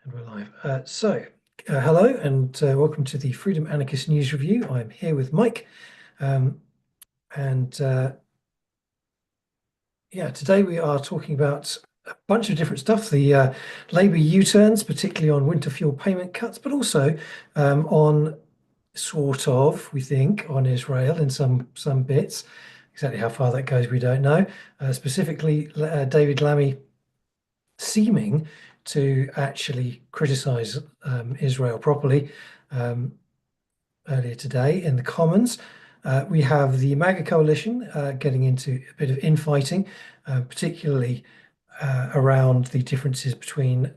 And we're live. Hello and welcome to the Freedom Anarchist News Review. I'm here with Mike. Um, and yeah, today we are talking about a bunch of different stuff. The Labour U-turns, particularly on winter fuel payment cuts, but also on we think, on Israel in some bits. Exactly how far that goes, we don't know. Specifically, David Lammy seeming to actually criticize Israel properly earlier today in the Commons. We have the Maga coalition getting into a bit of infighting, particularly around the differences between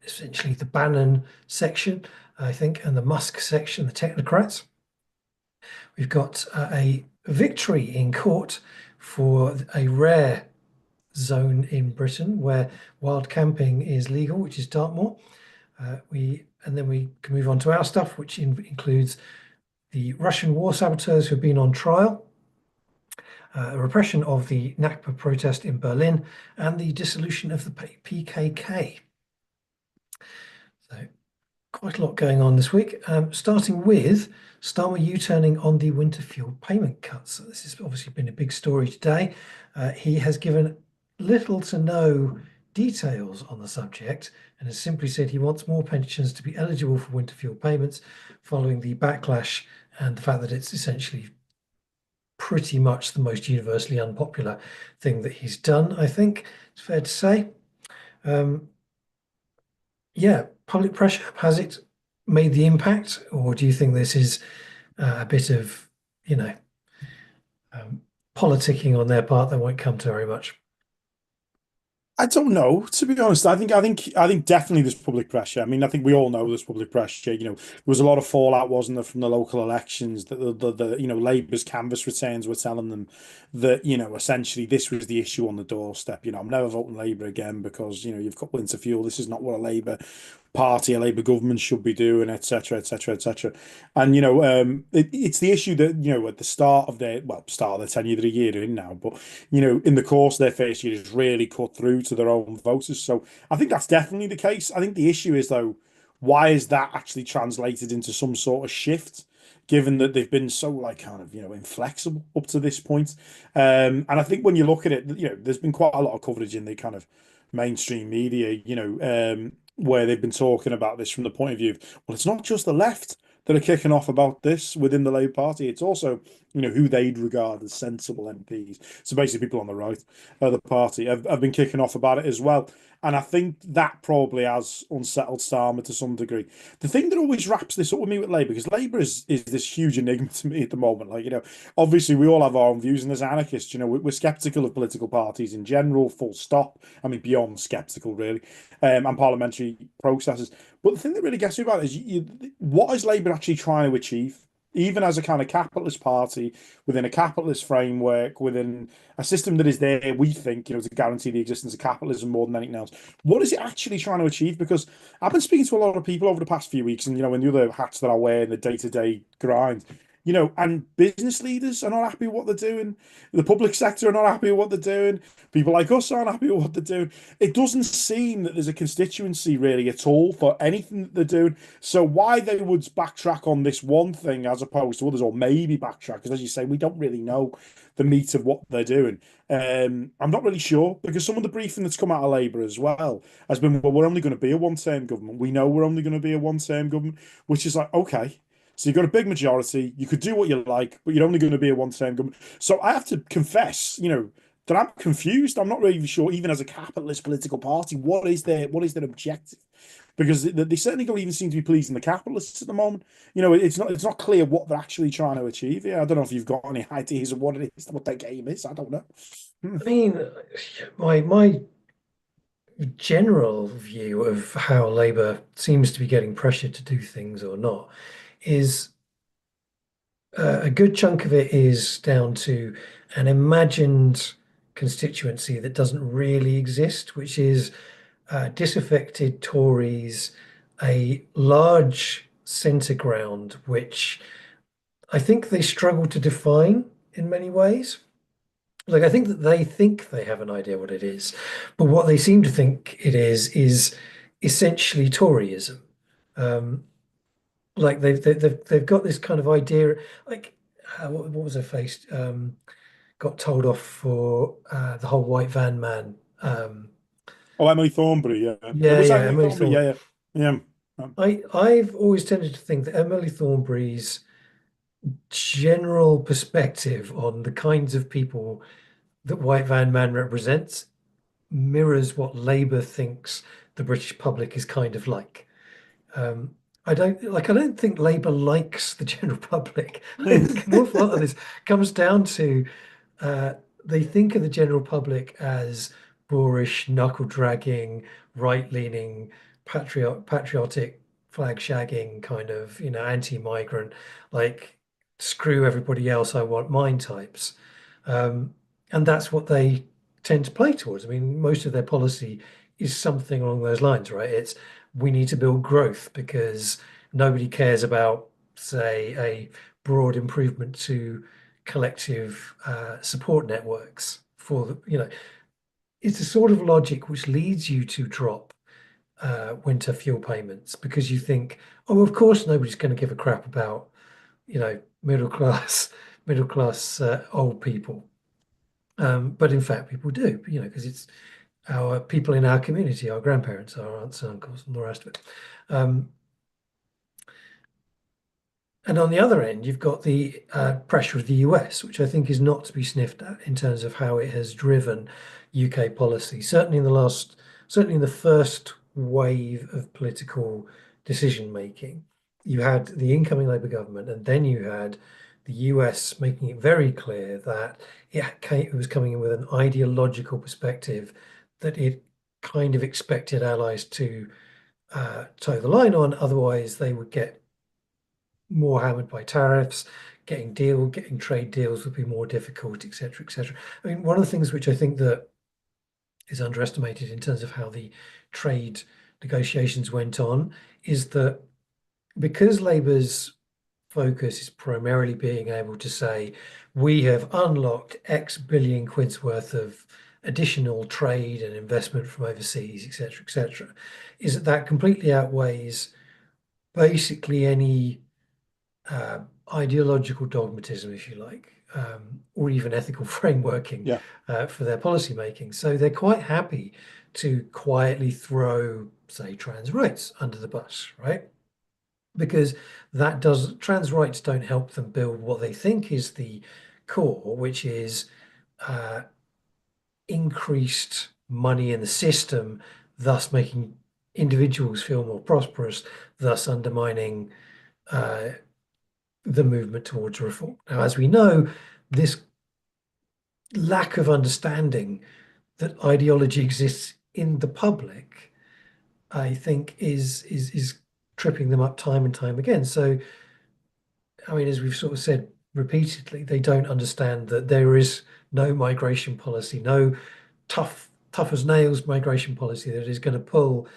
essentially the Bannon section, I think, and the Musk section, the technocrats. We've got a victory in court for a rare zone in Britain where wild camping is legal, which is Dartmoor. Then we can move on to our stuff, which includes the Russian war saboteurs who've been on trial, repression of the Nakba protest in Berlin, and the dissolution of the PKK. So quite a lot going on this week, starting with Starmer U-turning on the winter fuel payment cuts. So this has obviously been a big story today. He has given little to no details on the subject and has simply said he wants more pensions to be eligible for winter fuel payments following the backlash and the fact that it's essentially pretty much the most universally unpopular thing that he's done, I think it's fair to say. Yeah, public pressure, has it made the impact, or do you think this is a bit of, politicking on their part that won't come to very much? I don't know, to be honest. I think definitely there's public pressure. I mean, I think we all know there's public pressure. There was a lot of fallout, wasn't there, from the local elections that the Labour's canvass returns were telling them that, essentially this was the issue on the doorstep. I'm never voting Labour again because, you've got winter fuel. This is not what a Labour Party, a Labour government should be doing, etc., etc., etc. And it's the issue that at the start of their tenure, they're a year in now, but in the course of their first year, has really cut through to their own voters. So I think that's definitely the case. I think the issue is though, why is that actually translated into some sort of shift? Given that they've been so inflexible up to this point, and I think when you look at it, there's been quite a lot of coverage in the kind of mainstream media, where they've been talking about this from the point of view of, well, it's not just the left that are kicking off about this within the Labour Party. It's also, who they'd regard as sensible MPs. So basically, people on the right of the party have been kicking off about it as well. And I think that probably has unsettled Starmer to some degree. The thing that always wraps this up with me with Labour, because Labour is this huge enigma to me at the moment. Obviously we all have our own views, and as anarchists, we're skeptical of political parties in general, full stop. I mean, beyond skeptical, really, and parliamentary processes. But the thing that really gets me about it is what is Labour actually trying to achieve? Even as a kind of capitalist party within a capitalist framework, within a system that is there, we think, to guarantee the existence of capitalism more than anything else. What is it actually trying to achieve? Because I've been speaking to a lot of people over the past few weeks, and in the other hats that I wear in the day-to-day grind, and business leaders are not happy with what they're doing. The public sector are not happy with what they're doing. People like us aren't happy with what they're doing. It doesn't seem that there's a constituency really at all for anything that they're doing. So why they would backtrack on this one thing as opposed to others, or maybe backtrack, because as you say, we don't really know the meat of what they're doing. I'm not really sure, because some of the briefing that's come out of Labour as well has been, well, we're only going to be a one-term government. We know we're only going to be a one-term government, which is like, okay. So you've got a big majority. You could do what you like, but you're only going to be a one-term government. So I have to confess, that I'm confused. I'm not really sure, even as a capitalist political party, what is their objective? Because they certainly don't even seem to be pleasing the capitalists at the moment. It's not clear what they're actually trying to achieve. Yeah, I don't know if you've got any ideas of what it is, what their game is. I don't know. I mean, my general view of how Labour seems to be getting pressure to do things or not is a good chunk of it is down to an imagined constituency that doesn't really exist, which is disaffected Tories, a large centre ground, which I think they struggle to define in many ways. Like, I think that they think they have an idea what it is, but what they seem to think it is essentially Toryism. Um, like they've got this kind of idea, like what was her face? Got told off for the whole white van man. Oh, Emily Thornberry, yeah. Yeah, Was that yeah, Emily Emily Thornberry? Thorne. Yeah, yeah. Yeah. I've always tended to think that Emily Thornberry's general perspective on the kinds of people that white van man represents mirrors what Labour thinks the British public is kind of like. Um, I don't think Labour likes the general public. I think an awful lot of this comes down to uh, they think of the general public as boorish, knuckle dragging, right leaning, patriotic, flag shagging kind of, anti-migrant, like screw everybody else, I want mine types. Um, and that's what they tend to play towards. I mean, most of their policy is something along those lines, right? It's we need to build growth because nobody cares about, say, a broad improvement to collective support networks for it's a sort of logic which leads you to drop winter fuel payments because you think, oh, of course nobody's going to give a crap about, middle class, middle class old people. But in fact, people do, because it's our people in our community, our grandparents, our aunts and uncles, and the rest of it. Um, And on the other end, you've got the pressure of the US, which I think is not to be sniffed at in terms of how it has driven UK policy. Certainly in the first wave of political decision making, you had the incoming Labour government, and then you had the US making it very clear that it was coming in with an ideological perspective that it kind of expected allies to toe the line on, otherwise they would get more hammered by tariffs, getting trade deals would be more difficult, etc., etc. I mean, one of the things which I think that is underestimated in terms of how the trade negotiations went on is that because Labour's focus is primarily being able to say we have unlocked X billion quid's worth of additional trade and investment from overseas, etc., etc., is that completely outweighs basically any uh, ideological dogmatism, if you like, or even ethical frameworking Yeah. for their policy making. So they're quite happy to quietly throw, say, trans rights under the bus, right? Because that does trans rights don't help them build what they think is the core, which is uh, increased money in the system, thus making individuals feel more prosperous, thus undermining uh, the movement towards reform. Now, as we know, this lack of understanding that ideology exists in the public, I think, is tripping them up time and time again. So, I mean, as we've sort of said repeatedly, they don't understand that there is no migration policy, no tough as nails migration policy that is going to pull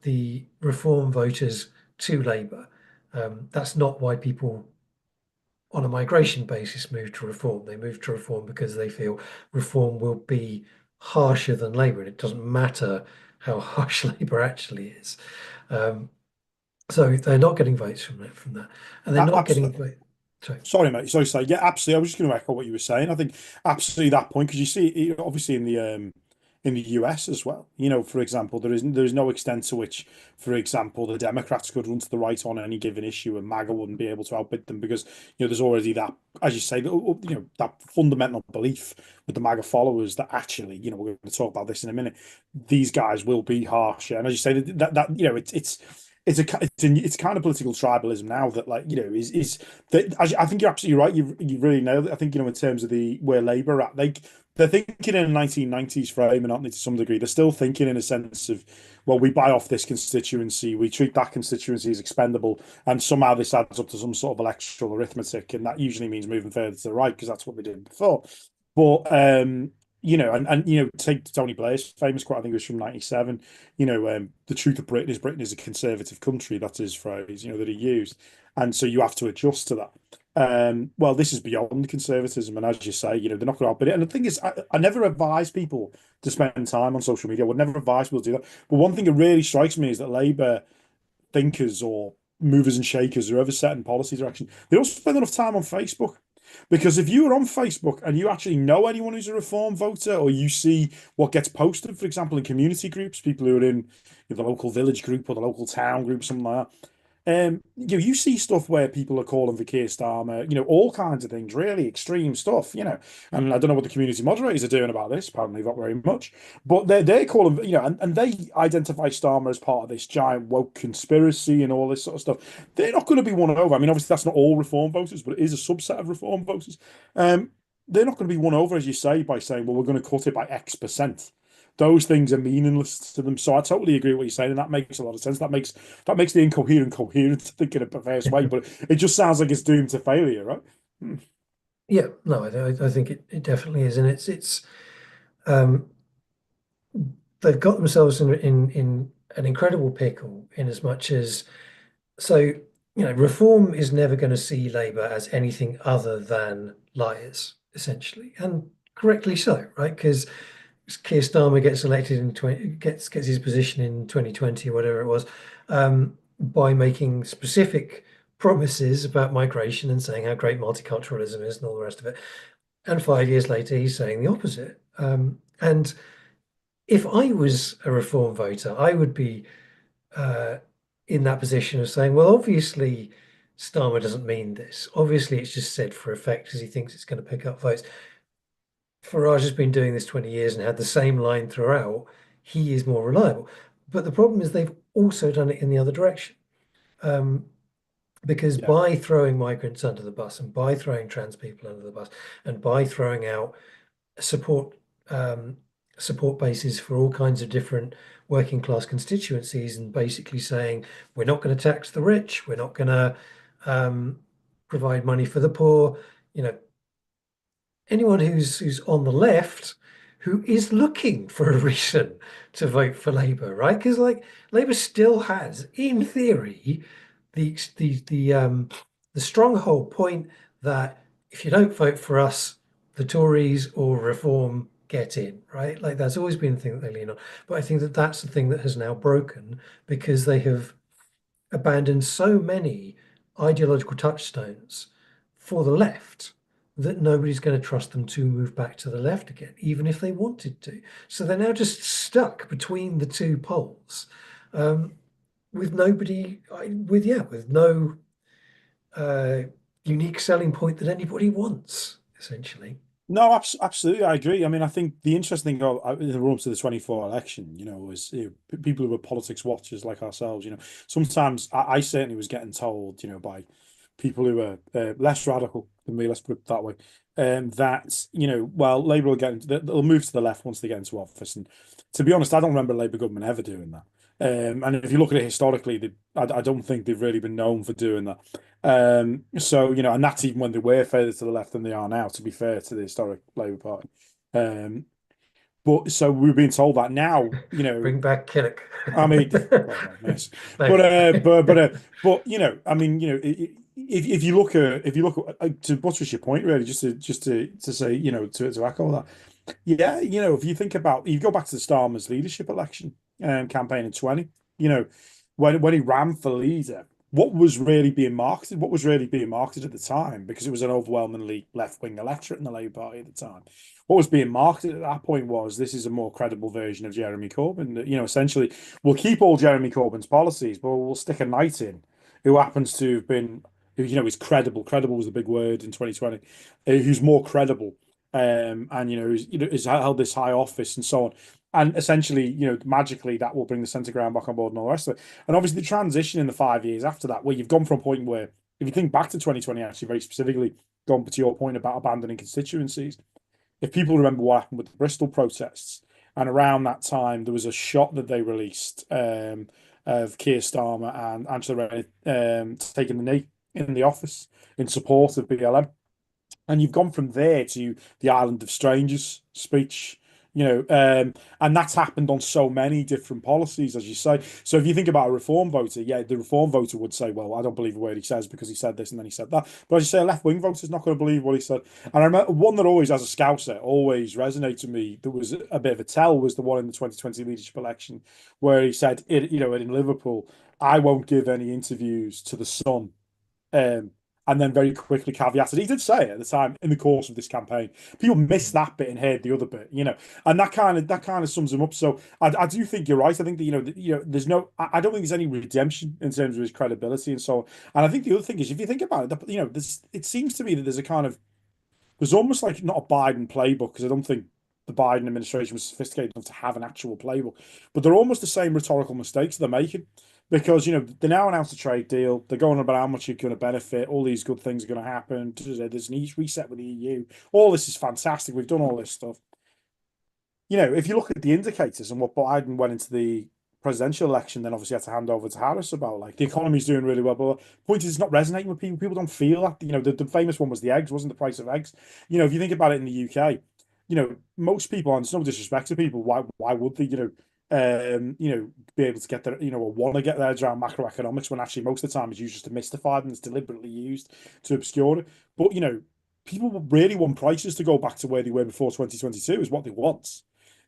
the reform voters to Labour. That's not why people on a migration basis move to reform. They move to reform because they feel reform will be harsher than Labour, and it doesn't matter how harsh Labour actually is. Um, so they're not getting votes from that, and they're not getting Absolutely. vote. Sorry. Sorry, mate. Sorry, say. Yeah, absolutely. I was just going to echo what you were saying. I think absolutely that point because you see, obviously in the US as well. You know, for example, there is no extent to which, for example, the Democrats could run to the right on any given issue, and Maga wouldn't be able to outbid them because there's already that, as you say, that fundamental belief with the Maga followers that actually, we're going to talk about this in a minute. These guys will be harsher, and as you say, it's kind of political tribalism now that is that I think you're absolutely right. You really nailed it. I think in terms of the where Labour are at, they're thinking in a 1990s frame, and aren't they, to some degree? They're still thinking in a sense of, well, we buy off this constituency, we treat that constituency as expendable, and somehow this adds up to some sort of electoral arithmetic, and that usually means moving further to the right because that's what they did before. But take Tony Blair's famous quote, I think it was from '97. The truth of Britain is a conservative country. That's his phrase, that he used, and so you have to adjust to that. Well, this is beyond conservatism, and as you say, they're not going to. But and the thing is, I never advise people to spend time on social media. I would never advise people to do that. But one thing that really strikes me is that Labour thinkers or movers and shakers, whoever setting policy direction, they don't spend enough time on Facebook. Because if you are on Facebook and you actually know anyone who's a reform voter, or you see what gets posted, for example, in community groups, people who are in the local village group or the local town group, something like that, you see stuff where people are calling for Keir Starmer, all kinds of things, really extreme stuff. And I don't know what the community moderators are doing about this. Apparently, not very much, but they're calling, and they identify Starmer as part of this giant woke conspiracy and all this sort of stuff. They're not going to be won over. I mean, obviously, that's not all reform voters, but it is a subset of reform voters. Um, they're not going to be won over, as you say, by saying, "Well, we're going to cut it by X%." Those things are meaningless to them. So I totally agree with what you're saying, and that makes a lot of sense. That makes the incoherent coherent, to think in a perverse way, but it just sounds like it's doomed to failure, right? Yeah, no, I think it definitely is, and it's um, they've got themselves in an incredible pickle in as much as so reform is never going to see Labour as anything other than liars, essentially, and correctly so, right? Because Keir Starmer gets elected in 20, gets his position in 2020 or whatever it was, by making specific promises about migration and saying how great multiculturalism is and all the rest of it. And 5 years later, he's saying the opposite. And if I was a reform voter, I would be uh, in that position of saying, well, obviously, Starmer doesn't mean this. Obviously, it's just said for effect because he thinks it's going to pick up votes. Farage has been doing this 20 years and had the same line throughout. He is more reliable. But the problem is they've also done it in the other direction. Um, because Yeah, by throwing migrants under the bus and by throwing trans people under the bus and by throwing out support um, support bases for all kinds of different working class constituencies and basically saying we're not going to tax the rich, we're not going to um, provide money for the poor. You know, anyone who's on the left who is looking for a reason to vote for Labour, right? Because like Labour still has, in theory, the stronghold point that if you don't vote for us, the Tories or Reform get in, right? Like that's always been the thing that they lean on. But I think that that's the thing that has now broken because they have abandoned so many ideological touchstones for the left that nobody's going to trust them to move back to the left again, even if they wanted to. So they're now just stuck between the two poles, um, with nobody, with no uh, unique selling point that anybody wants, essentially. no, absolutely, I agree. I mean, I think the interesting thing in the run up to the 24 election, was people who were politics watchers like ourselves. Sometimes I certainly was getting told, by people who are less radical than me, let's put it that way, that well, Labour will they'll move to the left once they get into office. And to be honest, I don't remember a Labour government ever doing that. And if you look at it historically, I don't think they've really been known for doing that. So, and that's even when they were further to the left than they are now, to be fair to the historic Labour Party. Um, but so we're being told that now, Bring back Kinnock. I mean, God, no, mess. No. But I mean, if you look at to buttress your point, really, just to say, to echo that, yeah, if you think about, you go back to the Starmer's leadership election campaign in 20, you know, when he ran for leader, what was really being marketed? What was really being marketed at the time? Because it was an overwhelmingly left-wing electorate in the Labour Party at the time. What was being marketed at that point was this is a more credible version of Jeremy Corbyn. Essentially, we'll keep all Jeremy Corbyn's policies, but we'll stick a knight in who happens to have been, who, is credible. Credible was the big word in 2020. Who's more credible, and has held this high office and so on. And essentially, magically that will bring the centre ground back on board and all the rest of it. And obviously, the transition in the 5 years after that, where you've gone from a point where, if you think back to 2020, actually very specifically, gone to your point about abandoning constituencies, if people remember what happened with the Bristol protests, and around that time there was a shot that they released of Keir Starmer and Angela Rayner taking the knee in the office in support of BLM. And you've gone from there to the Island of Strangers speech, and that's happened on so many different policies, as you say. So if you think about a reform voter, yeah, the reform voter would say, well, I don't believe a word he says because he said this and then he said that. But as you say, a left-wing voter is not going to believe what he said. And I remember one that always, as a Scouser, always resonated with me, that was a bit of a tell, was the one in the 2020 leadership election where he said, in Liverpool, I won't give any interviews to the Sun. Um, and then very quickly caveated, he did say it at the time in the course of this campaign. People missed that bit and heard the other bit, and that kind of sums him up. So I do think you're right. I think that there's no, I don't think there's any redemption in terms of his credibility and so on. And I think the other thing is, if you think about it, it seems to me that there's almost like not a Biden playbook, because I don't think the Biden administration was sophisticated enough to have an actual playbook, but they're almost the same rhetorical mistakes they're making, because they now announced a trade deal. They're going about how much you're going to benefit. All these good things are going to happen. There's an ease reset with the EU. All this is fantastic. We've done all this stuff. If you look at the indicators and what Biden went into the presidential election, then obviously had to hand over to Harris about, like, the economy's doing really well. But the point is, it's not resonating with people. People don't feel that. The famous one was the eggs, wasn't the price of eggs? If you think about it in the UK, most people, and it's no disrespect to people, why would they, be able to get their, or want to get their heads around macroeconomics, when actually most of the time it's used just to mystify them, it's deliberately used to obscure it. But, people really want prices to go back to where they were before 2022 is what they want.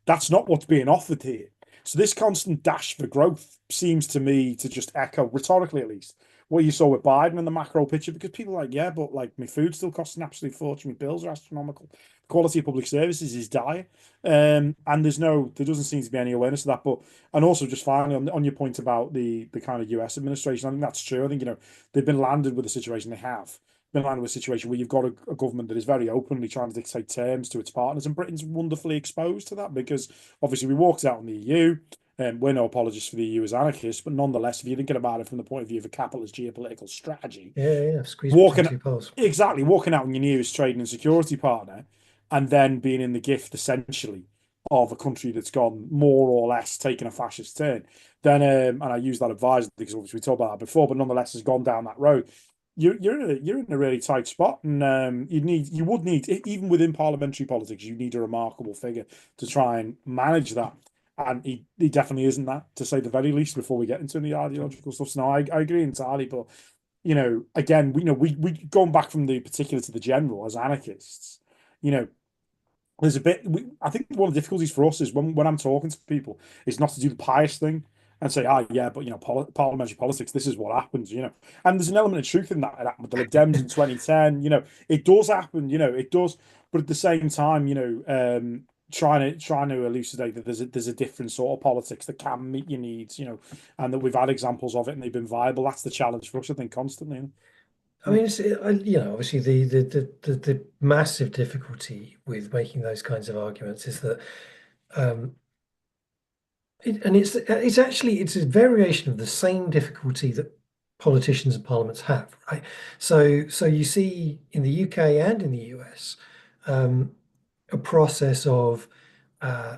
That's not what's being offered here. So this constant dash for growth seems to me to just echo, rhetorically at least, what you saw with Biden in the macro picture, because people are like, yeah, but like my food still costs an absolute fortune, my bills are astronomical, the quality of public services is dire, and there doesn't seem to be any awareness of that. But and also, just finally on your point about the kind of US administration, I think that's true. I think they've been landed with the situation they have. Been landed with a situation where you've got a government that is very openly trying to dictate terms to its partners, and Britain's wonderfully exposed to that, because obviously we walked out in the EU. We're no apologists for the EU as anarchists, but nonetheless, if you're thinking about it from the point of view of a capitalist geopolitical strategy, Yeah, squeeze between walking two poles. exactly walking out on your nearest trading and security partner, and then being in the gift essentially of a country that's gone more or less taking a fascist turn, then and I use that advisedly because obviously we talked about that before, but nonetheless has gone down that road. You're in a really tight spot, and you would need, even within parliamentary politics, you need a remarkable figure to try and manage that. And he definitely isn't that, to say the very least, before we get into the ideological stuff. So no, I agree entirely. But again, we going back from the particular to the general as anarchists, you know, there's a bit. I think one of the difficulties for us is when I'm talking to people, is not to do the pious thing and say, yeah, but parliamentary politics, this is what happens, And there's an element of truth in that. It happened with the Lib Dems in 2010. It does happen. It does. But at the same time, trying to elucidate that there's a different sort of politics that can meet your needs, and that we've had examples of it and they've been viable. That's the challenge for us, I think, constantly. I mean, obviously the massive difficulty with making those kinds of arguments is that, um, it's a variation of the same difficulty that politicians and parliaments have, right? So you see in the UK and in the US, um, a process of, uh,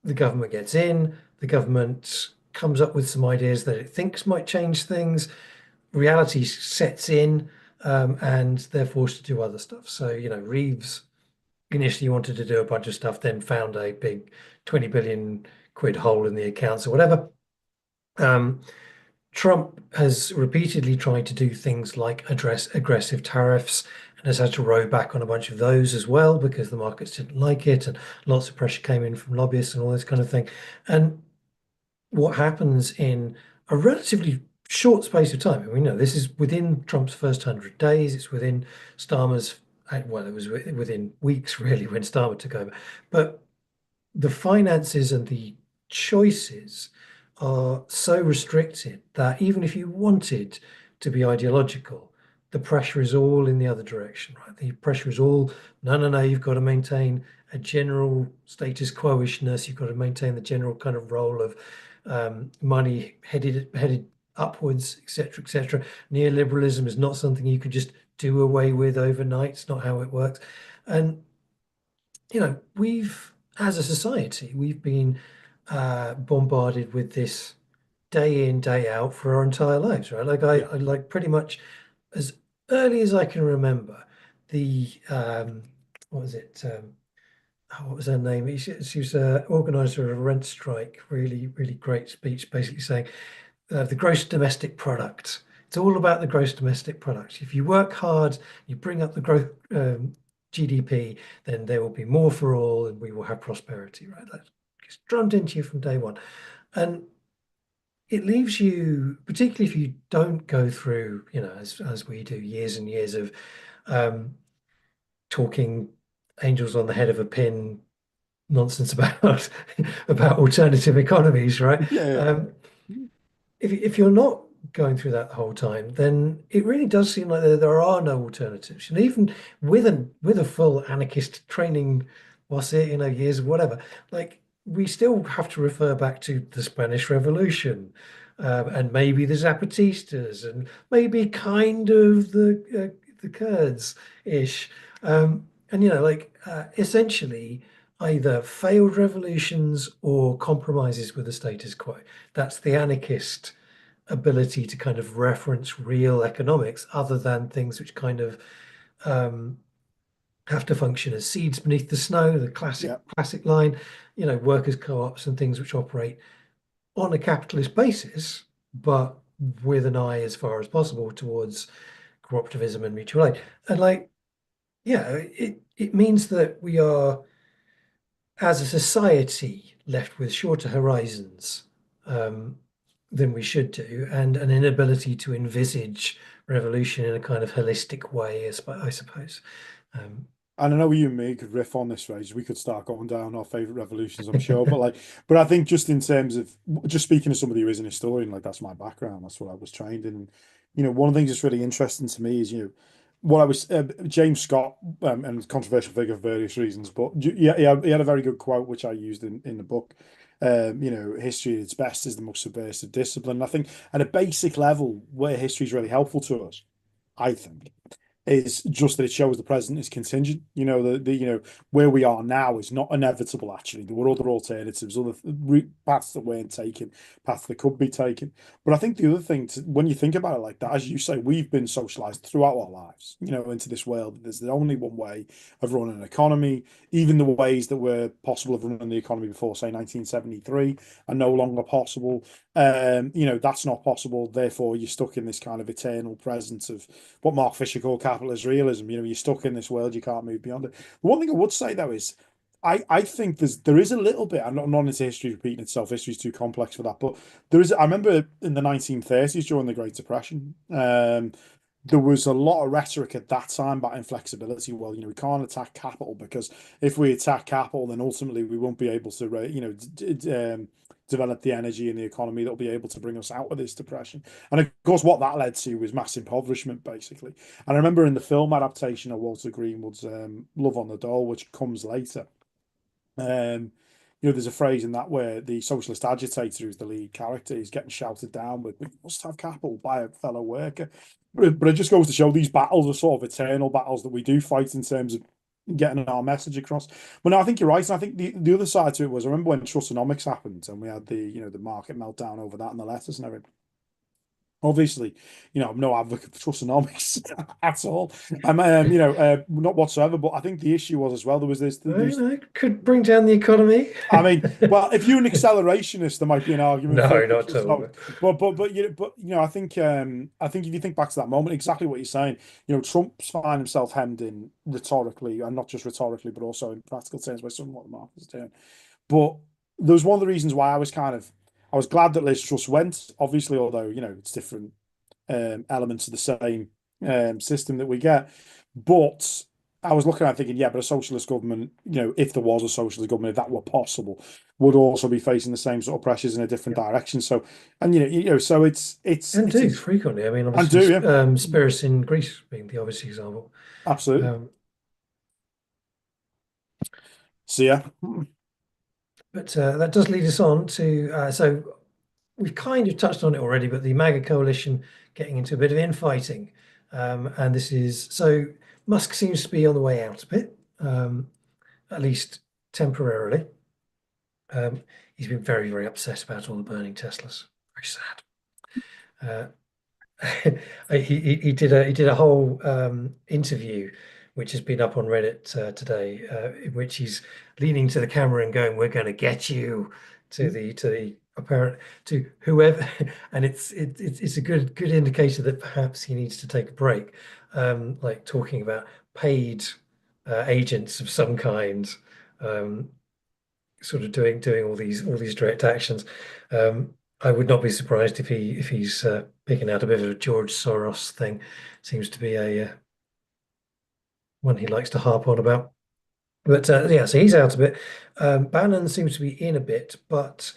the government gets in, the government comes up with some ideas that it thinks might change things, reality sets in, and they're forced to do other stuff. So, Reeves initially wanted to do a bunch of stuff, then found a big 20 billion quid hole in the accounts or whatever. Um, Trump has repeatedly tried to do things like address aggressive tariffs and has had to row back on a bunch of those as well because the markets didn't like it and lots of pressure came in from lobbyists and all this kind of thing. And what happens in a relatively short space of time. And we know this is within Trump's first 100 days. It's within Starmer's, well, it was within weeks, really, when Starmer took over. But the finances and the choices are so restricted that even if you wanted to be ideological, the pressure is all in the other direction, right? The pressure is all, no, you've got to maintain a general status quo-ishness. You've got to maintain the general kind of role of, money headed upwards, etc., etc. Neoliberalism is not something you could just do away with overnight. It's not how it works. And we've, as a society, we've been, bombarded with this day in, day out for our entire lives, right? Like Yeah. I like pretty much as early as I can remember, the what was it? oh, what was her name? She was an organizer of a rent strike. Really, really great speech, basically saying the gross domestic product. It's all about the gross domestic product. If you work hard, you bring up the growth GDP, then there will be more for all, and we will have prosperity. Right? That gets drummed into you from day one, and it leaves you, particularly if you don't go through, as we do, years and years of um, talking angels on the head of a pin nonsense about about alternative economies, right? Yeah, If you're not going through that the whole time, then it really does seem like there are no alternatives. And even with a full anarchist training, was it, years of whatever, like we still have to refer back to the Spanish Revolution, and maybe the Zapatistas, and maybe kind of the Kurds ish, and essentially either failed revolutions or compromises with the status quo. That's the anarchist ability to kind of reference real economics other than things which kind of um, have to function as seeds beneath the snow, the yeah. classic line, workers' co-ops and things which operate on a capitalist basis, but with an eye as far as possible towards cooperativism and mutual aid. And it means that we are, as a society, left with shorter horizons um, than we should do, and an inability to envisage revolution in a kind of holistic way, I suppose. Um, And I know you and me could riff on this phrase. We could start going down our favorite revolutions, I'm sure. But I think just in terms of just speaking to somebody who is an historian, like that's my background. That's what I was trained in. One of the things that's really interesting to me is, what I was James Scott, and controversial figure for various reasons, but yeah, he had a very good quote which I used in the book. History at its best is the most subversive discipline. And I think at a basic level, where history is really helpful to us, I think, is just that it shows the present is contingent. Where we are now is not inevitable. Actually, there were other alternatives, other route paths that weren't taken, paths that could be taken. But I think the other thing, when you think about it like that, as you say, we've been socialized throughout our lives, into this world. There's only one way of running an economy. Even the ways that were possible of running the economy before, say, 1973, are no longer possible. That's not possible. Therefore, you're stuck in this kind of eternal presence of what Mark Fisher called capitalist realism. You're stuck in this world, you can't move beyond it. The one thing I would say though is I think there is a little bit. I'm not into history repeating itself. History is too complex for that. But there is. I remember in the 1930s during the Great Depression, there was a lot of rhetoric at that time about inflexibility. Well, we can't attack capital because if we attack capital, then ultimately we won't be able to, develop the energy in the economy that'll be able to bring us out of this depression. And of course, what that led to was mass impoverishment, basically. And I remember in the film adaptation of Walter Greenwood's Love on the Dole, which comes later, there's a phrase in that where the socialist agitator, who's the lead character, is getting shouted down with, "We must have capital by a fellow worker." But it just goes to show these battles are sort of eternal battles that we do fight in terms of getting our message across. But no, I think you're right. And I think the other side to it was, I remember when Trustonomics happened and we had the market meltdown over that and the letters and everything. Obviously, I'm no advocate for Trustonomics at all. Not whatsoever. But I think the issue was as well, there was this, well, could bring down the economy. I mean, well, if you're an accelerationist, there might be an argument for No, it. not at all. I think if you think back to that moment, exactly what you're saying, Trump's finding himself hemmed in rhetorically, and not just rhetorically, but also in practical terms by some of what the market's doing. But there was one of the reasons why I was glad that Liz Truss went, obviously, although it's different elements of the same system that we get, but I was looking at it thinking, yeah, but a socialist government, if there was a socialist government, if that were possible, would also be facing the same sort of pressures in a different direction. So, and so And it's do frequently. I mean, and obviously, do yeah, Spirits in Greece being the obvious example. absolutely. Um, So yeah, but that does lead us on to so we've kind of touched on it already, but the MAGA coalition getting into a bit of infighting, and this is so Musk seems to be on the way out a bit, at least temporarily. He's been very, very upset about all the burning Teslas. Very sad. He did a whole interview which has been up on Reddit today, in which he's leaning to the camera and going, "We're going to get you," to the apparent to whoever, and it's a good indicator that perhaps he needs to take a break, like talking about paid agents of some kind, um, sort of doing all these direct actions. I would not be surprised if he's picking out a bit of a George Soros thing. Seems to be a one he likes to harp on about. But yeah, so he's out a bit. Bannon seems to be in a bit, but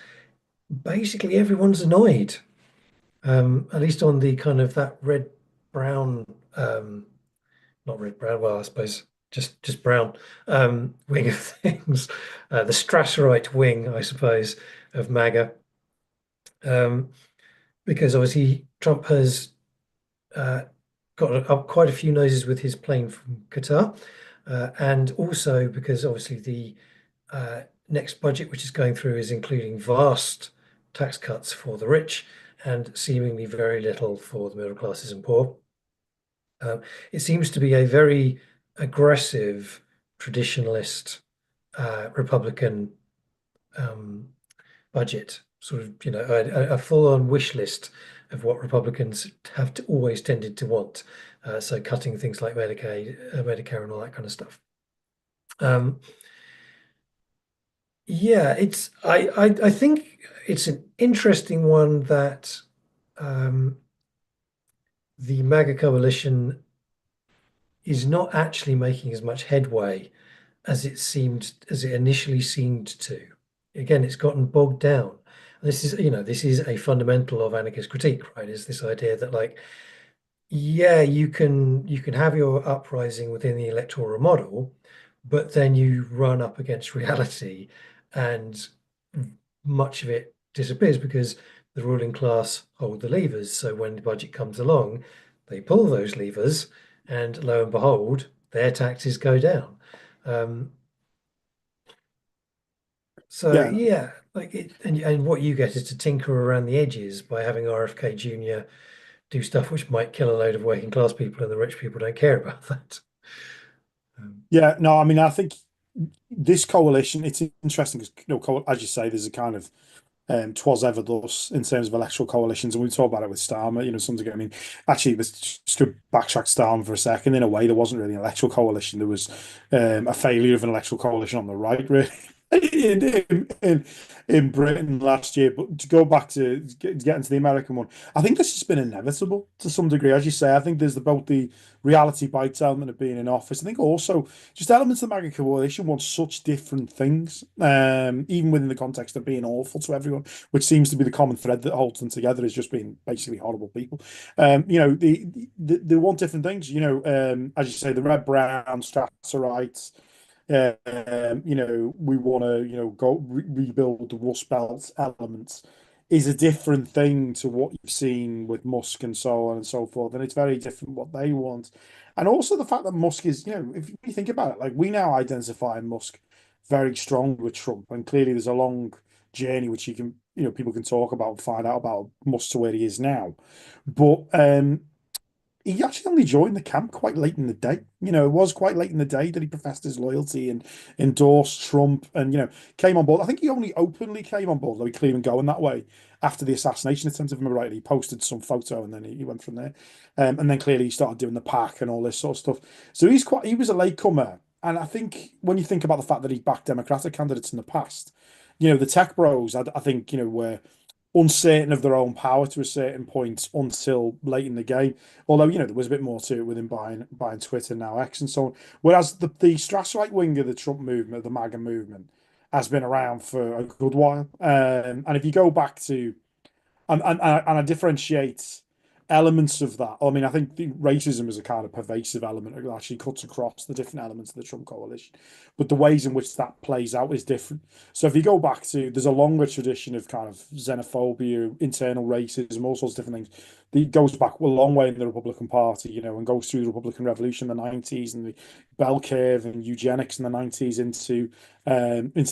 basically everyone's annoyed. At least on the kind of that red brown, not red brown. Well, I suppose just brown wing of things. The Strasserite wing, I suppose, of Maga. Um, because obviously Trump has uh, got up quite a few noses with his plane from Qatar, and also because obviously the next budget, which is going through, is including vast tax cuts for the rich and seemingly very little for the middle classes and poor. It seems to be a very aggressive, traditionalist Republican um, budget, sort of, a full-on wish list of what Republicans have always tended to want. So cutting things like Medicare and all that kind of stuff. Um, yeah, I think it's an interesting one that um, the MAGA coalition is not actually making as much headway as it initially seemed to. Again, it's gotten bogged down. This is a fundamental of anarchist critique, right? Is this idea that, like, yeah, you can have your uprising within the electoral model, but then you run up against reality, and much of it disappears because the ruling class hold the levers. So when the budget comes along, they pull those levers, and lo and behold, their taxes go down. Um, so Yeah. yeah, like and what you get is to tinker around the edges by having RFK Jr. do stuff which might kill a load of working class people, and the rich people don't care about that. Yeah, no, I mean, I think this coalition, it's interesting because, as you say, there's a kind of twas ever thus in terms of electoral coalitions, and we talked about it with Starmer, some ago. I mean, actually, let's just go backtrack Starmer for a second. In a way, there wasn't really an electoral coalition. There was a failure of an electoral coalition on the right, really, in Britain last year. But to go back to get into the American one, I think this has been inevitable to some degree. As you say, I think there's both the reality bites element of being in office. I think also just elements of the MAGA coalition want such different things, even within the context of being awful to everyone, which seems to be the common thread that holds them together, is just being basically horrible people. They want different things. As you say, the red brown Strasserite. We want to, go rebuild the Rust Belt elements is a different thing to what you've seen with Musk and so on and so forth. And it's very different what they want. And also the fact that Musk is, if you think about it, like we now identify Musk very strong with Trump. And clearly there's a long journey which you can, people can talk about, find out about Musk to where he is now. But he actually only joined the camp quite late in the day. It was quite late in the day that he professed his loyalty and endorsed Trump and, came on board. I think he only openly came on board, though he clearly been going that way after the assassination attempt, if I remember rightly. He posted some photo and then he went from there. And then clearly he started doing the pack and all this sort of stuff. So he was a latecomer. And I think when you think about the fact that he backed Democratic candidates in the past, the tech bros, I think, were uncertain of their own power to a certain point until late in the game. Although, there was a bit more to it with him buying Twitter, now X and so on. Whereas the Strasserite wing of the Trump movement, the MAGA movement, has been around for a good while. And if you go back to and I differentiate elements of that. I mean, I think the racism is a kind of pervasive element that actually cuts across the different elements of the Trump coalition. But the ways in which that plays out is different. So if you go back to, there's a longer tradition of kind of xenophobia, internal racism, all sorts of different things. That goes back a long way in the Republican Party, and goes through the Republican Revolution in the 90s and the bell curve and eugenics in the 90s into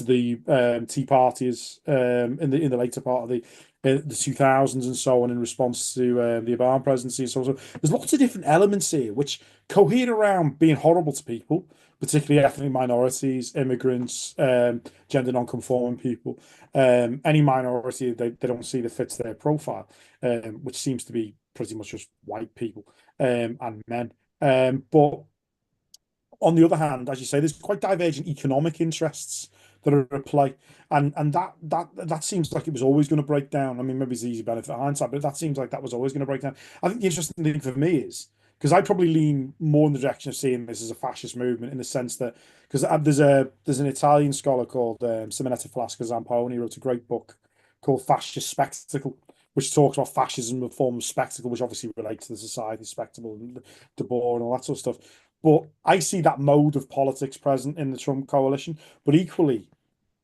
the Tea Parties in the later part of the the 2000s and so on in response to the Obama presidency and so on. So there's lots of different elements here which cohere around being horrible to people, particularly ethnic minorities, immigrants, gender non-conforming people, any minority they don't see that fits their profile, which seems to be pretty much just white people and men. But on the other hand, as you say, there's quite divergent economic interests that are at play, and that seems like it was always going to break down. I mean, maybe it's easy benefit of hindsight, but that seems like that was always going to break down. I think the interesting thing for me is because I probably lean more in the direction of seeing this as a fascist movement in the sense that because there's an Italian scholar called Simonetta Flasca Zamponi wrote a great book called Fascist Spectacle, which talks about fascism, a form of spectacle, which obviously relates to the society spectacle and the bore and all that sort of stuff. But I see that mode of politics present in the Trump coalition. But equally,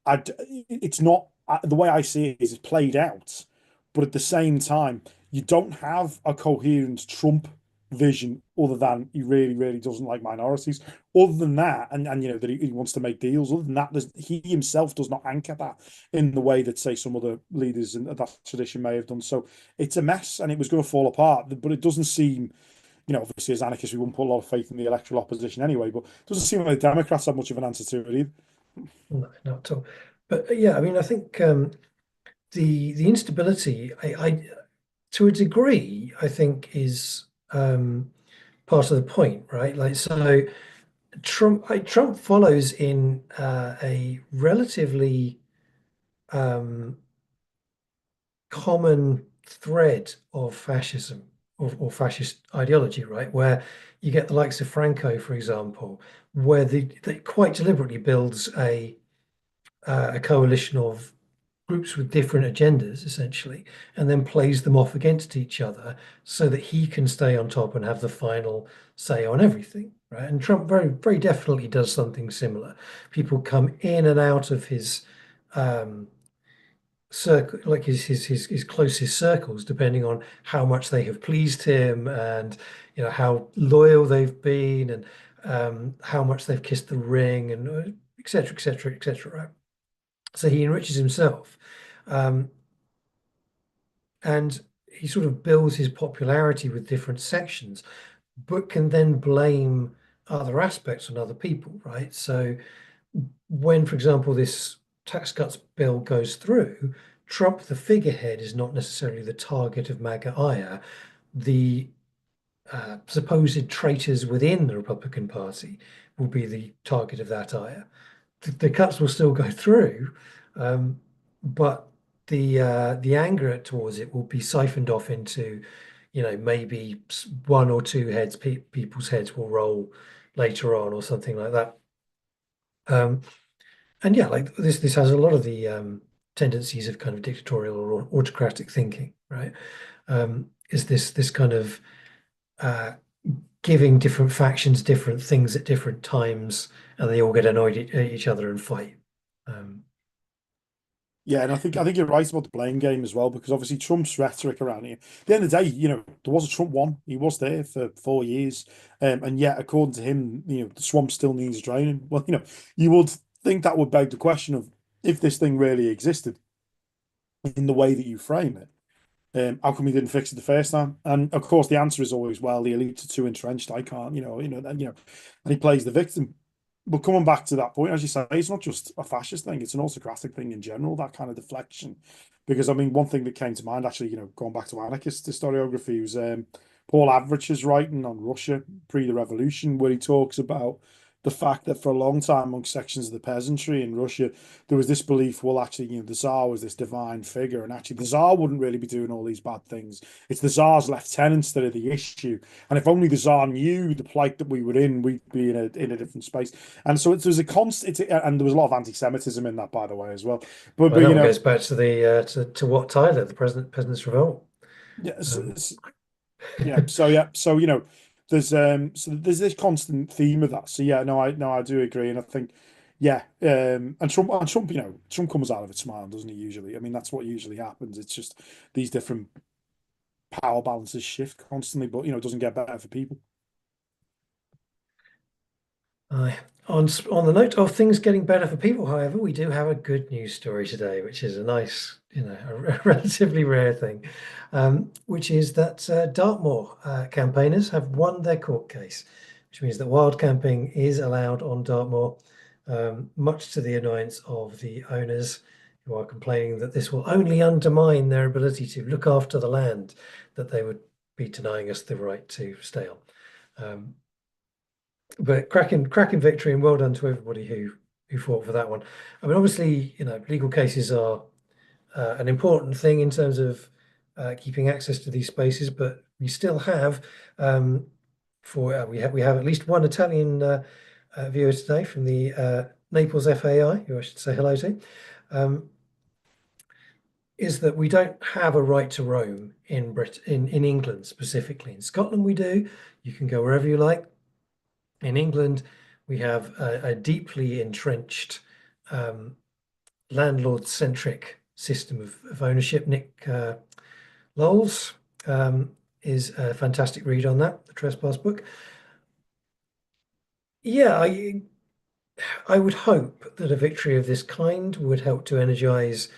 it's not the way I see it is it's played out. But at the same time, you don't have a coherent Trump vision other than he really, really doesn't like minorities. Other than that, and you know that he wants to make deals. Other than that, he himself does not anchor that in the way that say some other leaders in that tradition may have done. So it's a mess, and it was going to fall apart. But it doesn't seem, you know, obviously as anarchists, we wouldn't put a lot of faith in the electoral opposition anyway, but it doesn't seem like the Democrats have much of an answer to it either. No, not at all. But yeah, I mean, I think the instability, I to a degree, I think is part of the point, right? Like, so Trump follows in a relatively um, common thread of fascism or fascist ideology, right? Where you get the likes of Franco, for example, where they quite deliberately builds a coalition of groups with different agendas, essentially, and then plays them off against each other so that he can stay on top and have the final say on everything, right? And Trump very, very definitely does something similar. People come in and out of his um, circle, like his closest circles, depending on how much they have pleased him and how loyal they've been and how much they've kissed the ring and et cetera, et cetera, et cetera, right? So he enriches himself. Um, and he sort of builds his popularity with different sections, but can then blame other aspects on other people, right? So when, for example, this tax cuts bill goes through, Trump, the figurehead, is not necessarily the target of MAGA ire. The supposed traitors within the Republican Party will be the target of that ire. The cuts will still go through, um, but the anger towards it will be siphoned off into, maybe one or two heads, people's heads will roll later on or something like that. Um, and yeah, like this has a lot of the tendencies of kind of dictatorial or autocratic thinking, right? Is this kind of uh, giving different factions different things at different times, and they all get annoyed at each other and fight. Um, Yeah, and I think you're right about the blame game as well, because obviously Trump's rhetoric around here. At the end of the day, you know, there was a Trump one. He was there for 4 years, and yet, according to him, you know, the swamp still needs draining. Well, you know, you would think that would beg the question of if this thing really existed in the way that you frame it. How come he didn't fix it the first time? And of course, the answer is always, well, the elites are too entrenched. I can't, and he plays the victim. But coming back to that point, as you say, it's not just a fascist thing; it's an autocratic thing in general. That kind of deflection, because I mean, one thing that came to mind, actually, you know, going back to anarchist historiography, was Paul Avrich's writing on Russia pre the revolution, where he talks about the fact that for a long time, among sections of the peasantry in Russia, there was this belief, well, actually, you know, the Tsar was this divine figure, and actually the Tsar wouldn't really be doing all these bad things. It's the Tsar's lieutenants that are the issue. And if only the Tsar knew the plight that we were in, we'd be in a different space. And so it was a constant, and there was a lot of anti-Semitism in that, by the way, as well. well, But that you one know, goes back to the to Wat Tyler, the President Peasants' Revolt. yes, Um, so you know, so there's this constant theme of that. So yeah, no, I do agree, and I think, yeah, and Trump, you know, Trump comes out of it smiling, doesn't he? Usually, I mean, that's what usually happens. It's just these different power balances shift constantly, but you know, it doesn't get better for people. I On the note of things getting better for people, however, we do have a good news story today, which is a nice, a relatively rare thing, which is that Dartmoor campaigners have won their court case, which means that wild camping is allowed on Dartmoor, much to the annoyance of the owners who are complaining that this will only undermine their ability to look after the land that they would be denying us the right to stay on. But cracking victory, and well done to everybody who fought for that one. I mean, obviously, legal cases are an important thing in terms of keeping access to these spaces, but we still have we have at least one Italian viewer today from the Naples FAI, who I should say hello to. Is that we don't have a right to roam in in England specifically. In Scotland, we do. You can go wherever you like. In England, we have a deeply entrenched landlord-centric system of ownership. Nick Lowell's is a fantastic read on that, the Trespass book. Yeah, I would hope that a victory of this kind would help to energize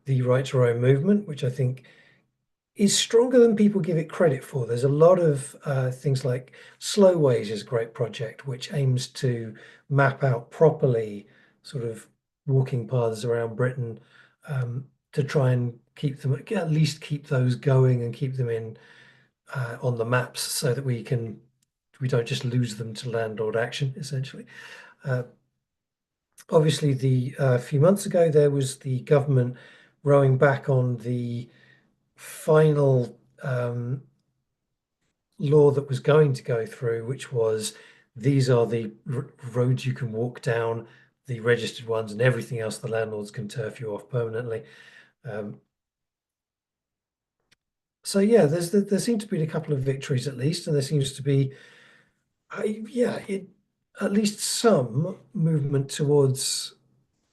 the right to roam movement, which I think is stronger than people give it credit for. There's a lot of things like Slow Ways is a great project which aims to map out properly sort of walking paths around Britain to try and keep them, at least keep those going and keep them in on the maps so that we don't just lose them to landlord action, essentially. Obviously, a few months ago, there was the government rowing back on the final law that was going to go through, which was these are the roads you can walk down, the registered ones, and everything else the landlords can turf you off permanently. So yeah, there seem to be a couple of victories at least, and there seems to be, at least some movement towards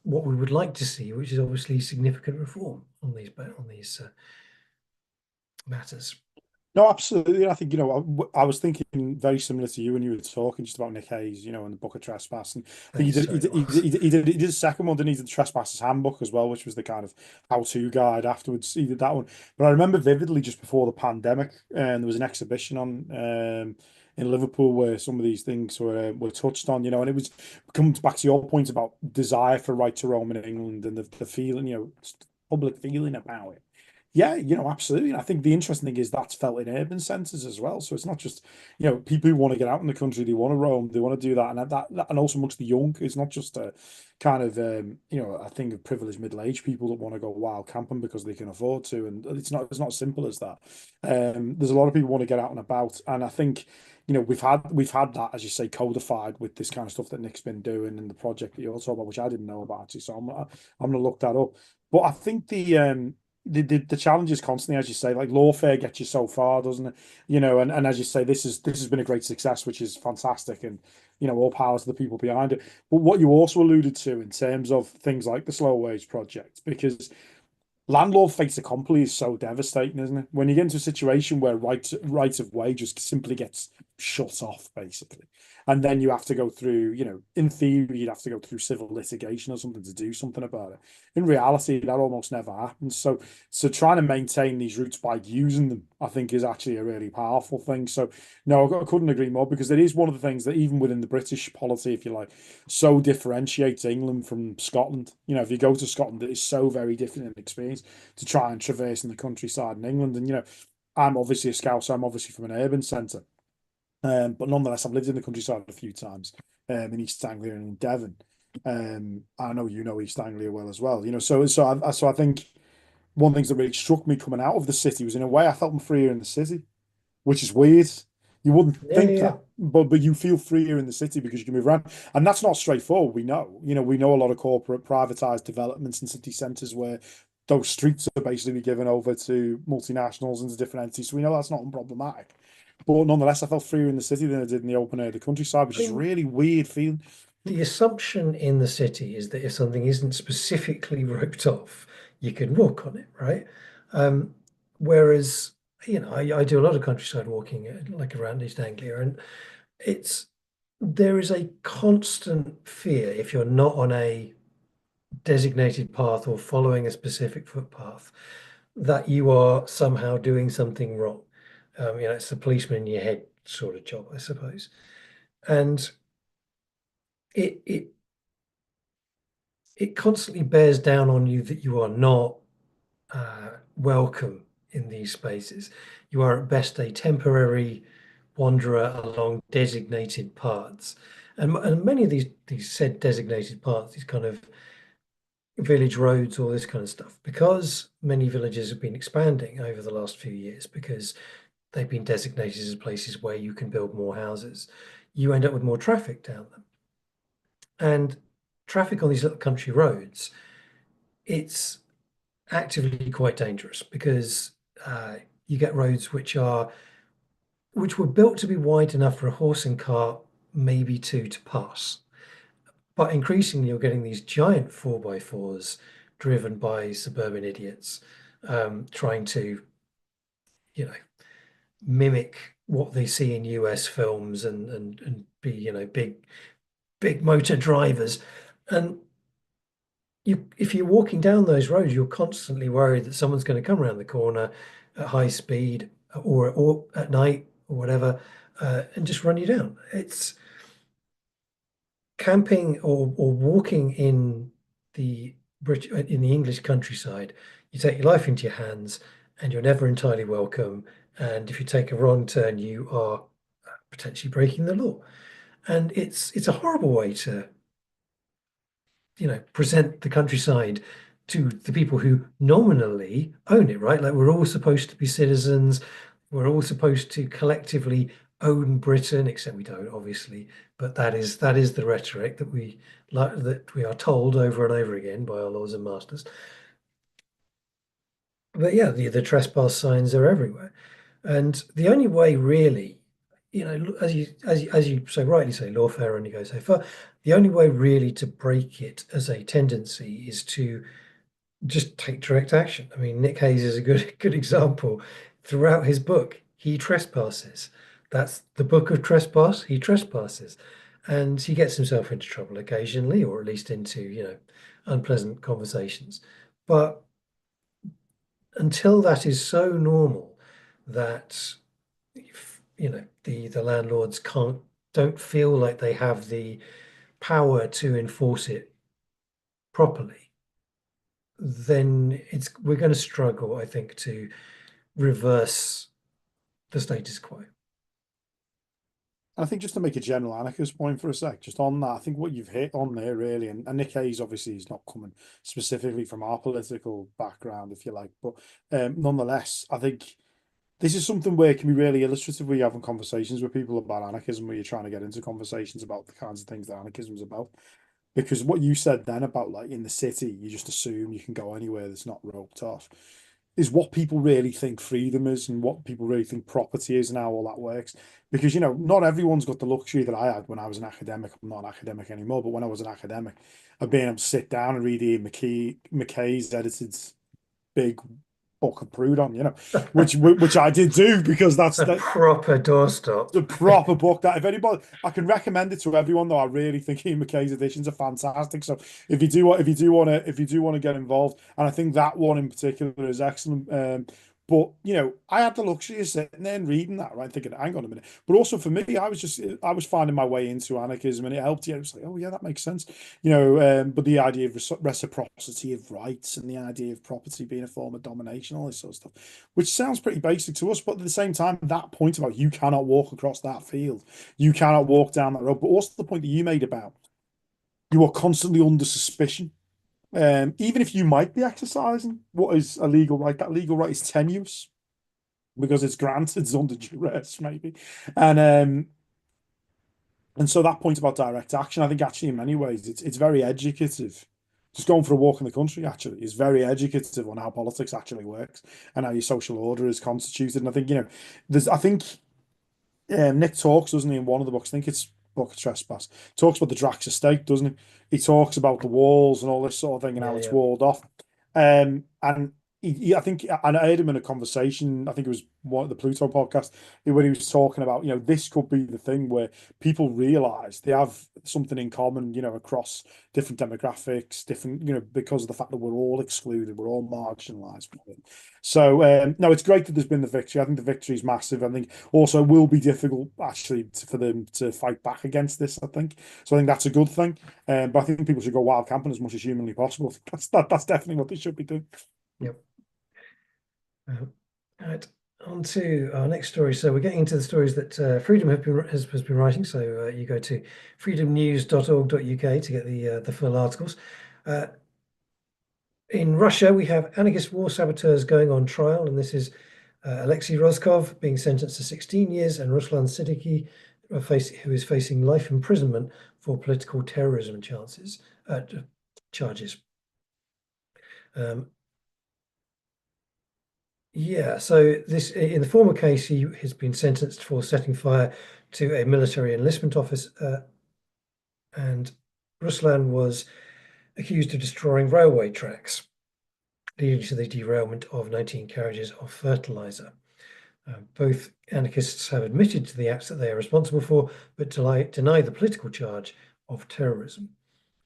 what we would like to see, which is obviously significant reform on these matters. No, absolutely. I think, I was thinking very similar to you when you were talking just about Nick Hayes, and the Book of Trespass. And I think Thanks, sorry, Mark. he did a second one, didn't he? Did the Trespassers Handbook as well, which was the kind of how-to guide afterwards. He did that one. But I remember vividly just before the pandemic, and there was an exhibition on in Liverpool where some of these things were touched on, and it comes back to your point about desire for right to roam in England and the feeling, public feeling about it. Yeah, absolutely. And I think the interesting thing is that's felt in urban centres as well. So it's not just, people who want to get out in the country, they want to roam, they want to do that. And and also amongst the young, it's not just a kind of, a thing of privileged middle-aged people that want to go wild camping because they can afford to. And it's not as simple as that. There's a lot of people who want to get out and about. And I think, we've had that, as you say, codified with this kind of stuff that Nick's been doing and the project that you're talking about, which I didn't know about actually. So I'm gonna look that up. But I think the challenge is constantly, as you say, like lawfare gets you so far, doesn't it? And as you say, this has been a great success, which is fantastic, and all powers to the people behind it. But what you also alluded to in terms of things like the Slow Wage project, because landlord fait accompli is so devastating, isn't it? When you get into a situation where right of way just simply gets shut off, basically. And then you have to go through, in theory, you'd have to go through civil litigation or something to do something about it. In reality, that almost never happens. So trying to maintain these routes by using them, I think, is actually a really powerful thing. So no, I couldn't agree more, because it is one of the things that even within the British polity, if you like, so differentiates England from Scotland. If you go to Scotland, it is so very different an experience to try and traverse in the countryside in England. And I'm obviously a Scout, so I'm obviously from an urban centre. But nonetheless, I've lived in the countryside a few times, in East Anglia and in Devon. I know you know East Anglia well as well. So I think one of the things that really struck me coming out of the city was, in a way, I felt freer in the city, which is weird. You wouldn't Yeah, think yeah. that, but you feel freer in the city because you can move around, and that's not straightforward. We know a lot of corporate privatized developments in city centres where those streets are basically given over to multinationals and to different entities. So we know that's not unproblematic. But nonetheless, I felt freer in the city than I did in the open air of the countryside, which I is mean, really weird feeling. the assumption in the city is that if something isn't specifically roped off, you can walk on it, right? Whereas, I do a lot of countryside walking, like around East Anglia, and it's there is a constant fear if you're not on a designated path or following a specific footpath that you are somehow doing something wrong. It's the policeman in your head sort of job, I suppose. And it it constantly bears down on you that you are not welcome in these spaces. You are at best a temporary wanderer along designated paths. And many of these said designated paths, these kind of village roads, all this kind of stuff, because many villages have been expanding over the last few years because they've been designated as places where you can build more houses, you end up with more traffic down them. And traffic on these little country roads, it's actively quite dangerous because you get roads which were built to be wide enough for a horse and cart, maybe two, to pass. But increasingly, you're getting these giant 4x4s driven by suburban idiots trying to, you know, mimic what they see in US films and be, big motor drivers. And if you're walking down those roads, you're constantly worried that someone's going to come around the corner at high speed or at night or whatever, and just run you down. It's camping or walking in in the English countryside. You take your life into your hands, and you're never entirely welcome. And if you take a wrong turn, you are potentially breaking the law. And it's a horrible way to present the countryside to the people who nominally own it, right? Like we're all supposed to be citizens, we're all supposed to collectively own Britain, except we don't, obviously. But that is the rhetoric that we are told over and over again by our lords and masters. But yeah, the trespass signs are everywhere, and the only way really, as you so rightly say, lawfare only goes so far. The only way really to break it as a tendency is to just take direct action. I mean, Nick Hayes is a good example. Throughout his book, he trespasses. That's the book of trespass. He trespasses, and he gets himself into trouble occasionally, or at least into unpleasant conversations. But until that is so normal that the landlords don't feel like they have the power to enforce it properly, then we're going to struggle, I think, to reverse the status quo. I think just to make a general anarchist point for a sec, just on that, I think what you've hit on there really, and Nick Hayes obviously is not coming specifically from our political background, if you like, but nonetheless, I think this is something where it can be really illustrative when you're having conversations with people about anarchism, where you're trying to get into conversations about the kinds of things that anarchism is about. Because what you said then about like in the city, you just assume you can go anywhere that's not roped off, is what people really think freedom is and what people really think property is and how all that works. Because, not everyone's got the luxury that I had when I was an academic. I'm not an academic anymore, but when I was an academic, of being able to sit down and read Ian McKay's edited big book of Proudhon, which I did do because that's A proper doorstop. the proper book that if anybody, I can recommend it to everyone. Though I really think Ian McKay's editions are fantastic. So if you do want to get involved, and I think that one in particular is excellent. But I had the luxury of sitting there and reading that, right, thinking, hang on a minute. But also for me, I was finding my way into anarchism, and it helped. It was like, oh yeah, that makes sense. But the idea of reciprocity of rights and the idea of property being a form of domination, all this sort of stuff, which sounds pretty basic to us, but at the same time, that point about you cannot walk across that field, you cannot walk down that road, but also the point that you made about you are constantly under suspicion. Even if you might be exercising what is a legal right, that legal right is tenuous because it's granted, it's under duress, maybe. And so that point about direct action, I think actually in many ways it's very educative. Just going for a walk in the country actually is very educative on how politics actually works and how your social order is constituted. And I think, Nick talks, doesn't he, in one of the books, I think it's Book of Trespass, talks about the Drax estate, doesn't he? He talks about the walls and all this sort of thing and how Yeah, it's yeah. walled off. And I think, and I heard him in a conversation. I think it was one of the Pluto podcast, when he was talking about, this could be the thing where people realize they have something in common, across different demographics, different, because of the fact that we're all excluded, we're all marginalized. So, no, it's great that there's been the victory. I think the victory is massive. I think also it will be difficult actually for them to fight back against this, I think. So I think that's a good thing. But I think people should go wild camping as much as humanly possible. That's definitely what they should be doing. Yep. Right. On to our next story. So we're getting into the stories that Freedom has been writing. So you go to freedomnews.org.uk to get the full articles. In Russia, we have anarchist war saboteurs going on trial, and this is Alexei Rozkov being sentenced to 16 years, and Ruslan Siddiqui, who is facing life imprisonment for political terrorism charges. Yeah, so this in the former case, he has been sentenced for setting fire to a military enlistment office, and Ruslan was accused of destroying railway tracks, leading to the derailment of 19 carriages of fertilizer. Both anarchists have admitted to the acts that they are responsible for, but deny the political charge of terrorism.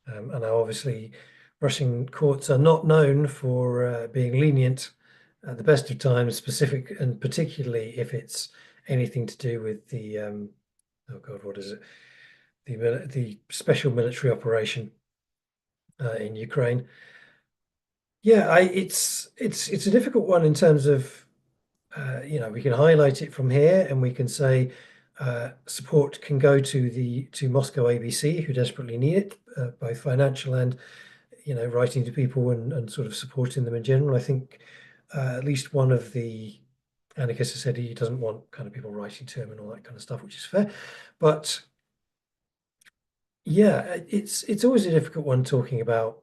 And now, obviously, Russian courts are not known for being lenient at the best of times, specific and particularly if it's anything to do with the oh God, what is it? The special military operation in Ukraine. Yeah, it's a difficult one in terms of we can highlight it from here and we can say support can go to Moscow ABC who desperately need it, both financial and writing to people and sort of supporting them in general. I think at least one of the anarchists has said he doesn't want kind of people writing to him and all that kind of stuff, which is fair. But yeah, it's always a difficult one talking about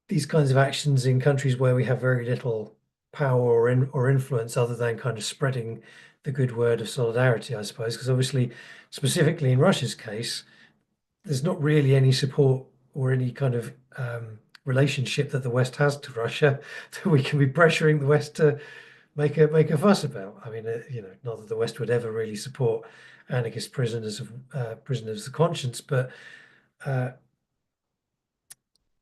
these kinds of actions in countries where we have very little power or influence other than kind of spreading the good word of solidarity, I suppose. Because obviously, specifically in Russia's case, there's not really any support or any kind of relationship that the West has to Russia that we can be pressuring the West to make a fuss about. I mean, not that the West would ever really support anarchist prisoners of conscience, but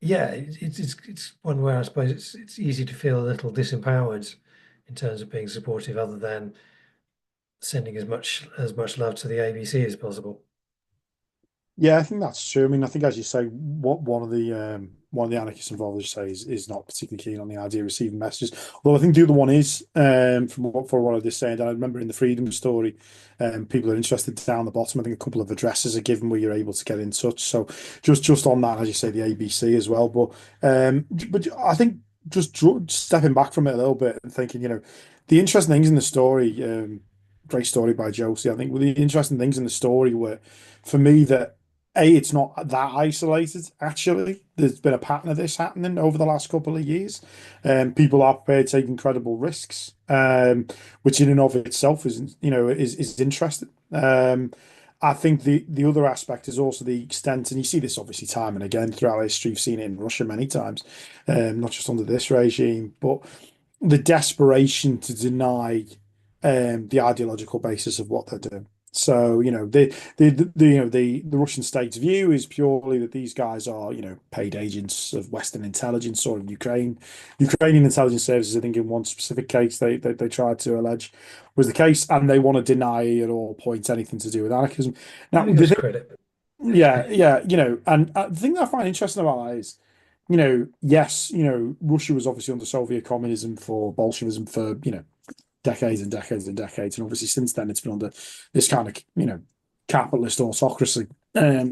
yeah, it's one where I suppose it's easy to feel a little disempowered in terms of being supportive, other than sending as much love to the ABC as possible. Yeah, I think that's true. I mean, I think as you say, what one of the anarchists involved, as you say, is not particularly keen on the idea of receiving messages. Although I think the other one is, for what I was saying. And I remember in the Freedom story, people are interested down the bottom. I think a couple of addresses are given where you're able to get in touch. So just on that, as you say, the ABC as well. But I think just stepping back from it a little bit and thinking, the interesting things in the story. Great story by Josie. I think the interesting things in the story were, for me, that it's not that isolated, actually. There's been a pattern of this happening over the last couple of years. People are prepared to take incredible risks, which in and of itself is interesting. I think the other aspect is also the extent, and you see this obviously time and again throughout history. You've seen it in Russia many times, not just under this regime, but the desperation to deny the ideological basis of what they're doing. So, the Russian state's view is purely that these guys are, paid agents of Western intelligence or Ukrainian intelligence services. I think in one specific case they tried to allege was the case, and they want to deny at all points anything to do with anarchism. I Now, think it's credit. yeah, yeah, and the thing that I find interesting about that is, yes, Russia was obviously under Soviet communism for Bolshevism for, decades and decades and decades. And obviously since then it's been under this kind of, capitalist autocracy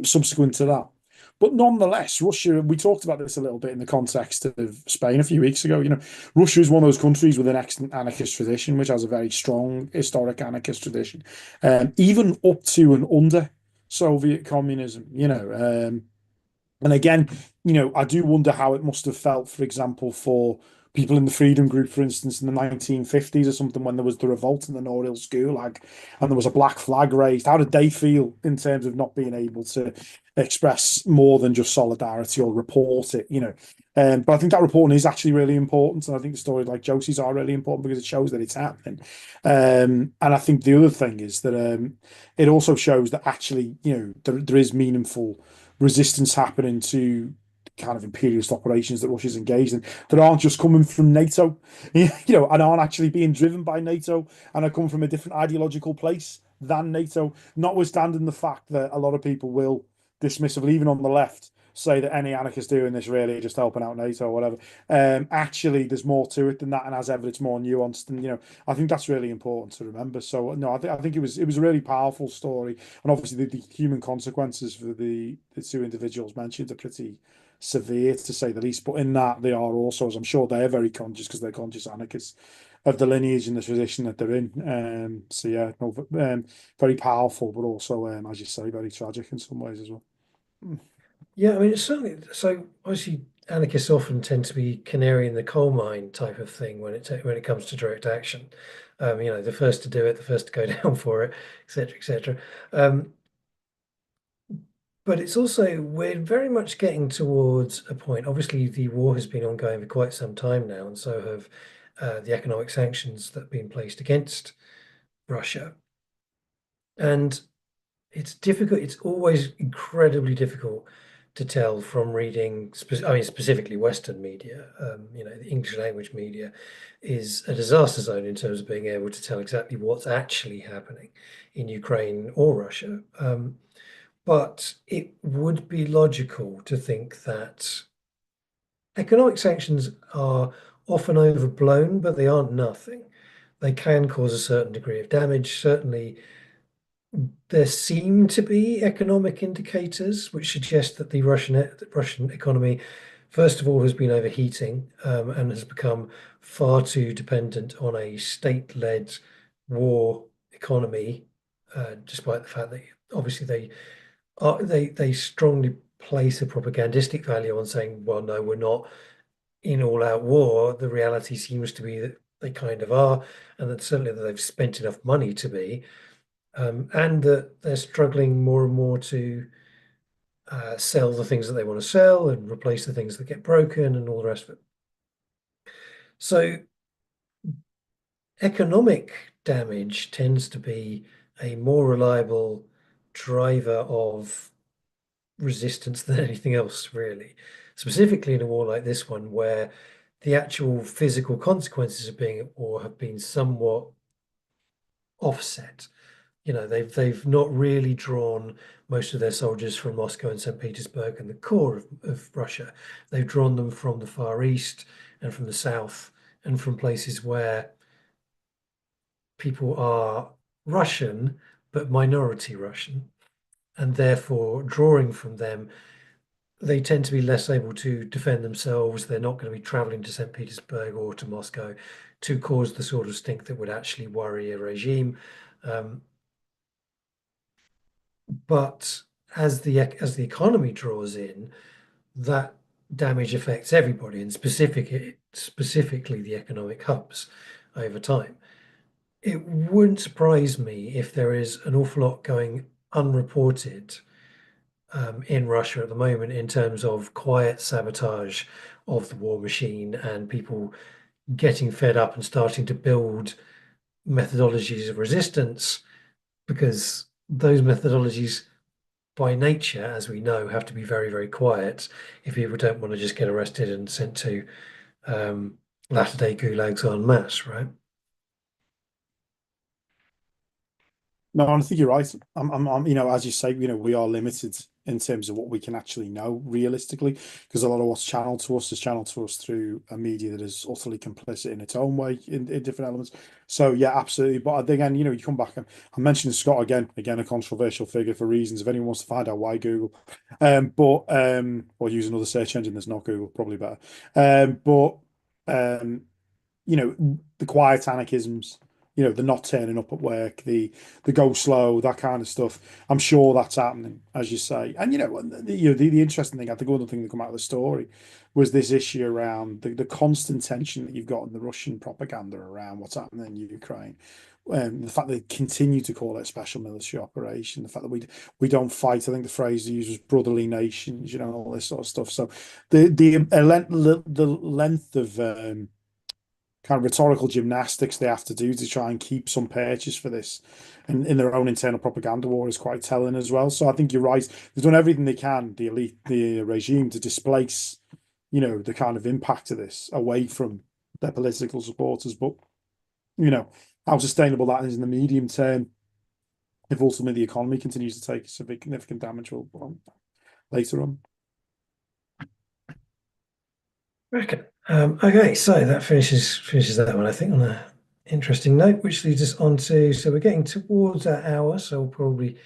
subsequent to that. But nonetheless, Russia, we talked about this a little bit in the context of Spain a few weeks ago. Russia is one of those countries with an excellent anarchist tradition, which has a very strong historic anarchist tradition, even up to and under Soviet communism, and again, I do wonder how it must have felt, for example, for people in the freedom group, for instance, in the 1950s or something, when there was the revolt in the Norilsk Gulag and there was a black flag raised. How did they feel in terms of not being able to express more than just solidarity or report it, you know? But I think that reporting is actually really important. And I think the stories like Josie's are really important because it shows that it's happening. And I think the other thing is that it also shows that actually, you know, there is meaningful resistance happening to kind of imperialist operations that Russia's engaged in that aren't just coming from NATO, you know, and aren't actually being driven by NATO and are coming from a different ideological place than NATO, notwithstanding the fact that a lot of people will dismissively, even on the left, say that any anarchist doing this really just helping out NATO or whatever. Actually, there's more to it than that, and as ever, it's more nuanced. And you know, I think that's really important to remember. So no, I think it was a really powerful story, and obviously the human consequences for the two individuals mentioned are pretty severe to say the least. But in that, they are also, as I'm sure they're very conscious because they're conscious anarchists of the lineage and the tradition that they're in. So yeah, no, very powerful, but also, as you say, very tragic in some ways as well. Yeah, I mean, it's certainly so. Obviously, anarchists often tend to be canary in the coal mine type of thing when it comes to direct action. The first to do it, the first to go down for it, etc., etc. Um, but it's also we're very much getting towards a point. Obviously, the war has been ongoing for quite some time now, and so have the economic sanctions that have been placed against Russia. And it's difficult. It's always incredibly difficult to tell from reading, specifically Western media. The English language media is a disaster zone in terms of being able to tell exactly what's actually happening in Ukraine or Russia. But it would be logical to think that economic sanctions are often overblown, but they aren't nothing. They can cause a certain degree of damage. Certainly, there seem to be economic indicators which suggest that the Russian economy, first of all, has been overheating and has become far too dependent on a state-led war economy, despite the fact that obviously they strongly place a propagandistic value on saying, well, no, we're not in all-out war. The reality seems to be that they kind of are, and that certainly that they've spent enough money to be and that they're struggling more and more to sell the things that they want to sell and replace the things that get broken and all the rest of it. So economic damage tends to be a more reliable driver of resistance than anything else, really. Specifically in a war like this one, where the actual physical consequences of being at war have been somewhat offset. They've not really drawn most of their soldiers from Moscow and St. Petersburg and the core of Russia. They've drawn them from the Far East and from the South and from places where people are Russian, but minority Russian. And therefore, drawing from them, they tend to be less able to defend themselves. They're not going to be traveling to St. Petersburg or to Moscow to cause the sort of stink that would actually worry a regime. Um, But as the economy draws in, that damage affects everybody, and specifically the economic hubs over time. It wouldn't surprise me if there is an awful lot going unreported in Russia at the moment in terms of quiet sabotage of the war machine and people getting fed up and starting to build methodologies of resistance because those methodologies by nature, as we know, have to be very, very quiet if people don't want to just get arrested and sent to latter-day gulags en masse, right? No, I think you're right. As you say, we are limited in terms of what we can actually know realistically, because a lot of what's channeled to us is channeled to us through a media that is utterly complicit in its own way in different elements. So yeah, absolutely. But again, you come back and I'm mentioning Scott again, a controversial figure for reasons. If anyone wants to find out why, Google. Or use another search engine that's not Google, probably better. But the quiet anarchisms the not turning up at work, the go slow, that kind of stuff. I'm sure that's happening, as you say. And the interesting thing, I think, one thing that come out of the story was this issue around the constant tension that you've got in the Russian propaganda around what's happening in Ukraine. The fact they continue to call it a special military operation, the fact that we don't fight. I think the phrase they used was brotherly nations, all this sort of stuff. So the length of kind of rhetorical gymnastics they have to do to try and keep some purchase for this and in their own internal propaganda war is quite telling as well. So I think you're right. They've done everything they can, the elite, the regime, to displace, the kind of impact of this away from their political supporters. But, how sustainable that is in the medium term, if ultimately the economy continues to take significant damage later on. Okay. Okay, so that finishes that one, I think, on an interesting note, which leads us on to, so we're getting towards that hour, so we'll probably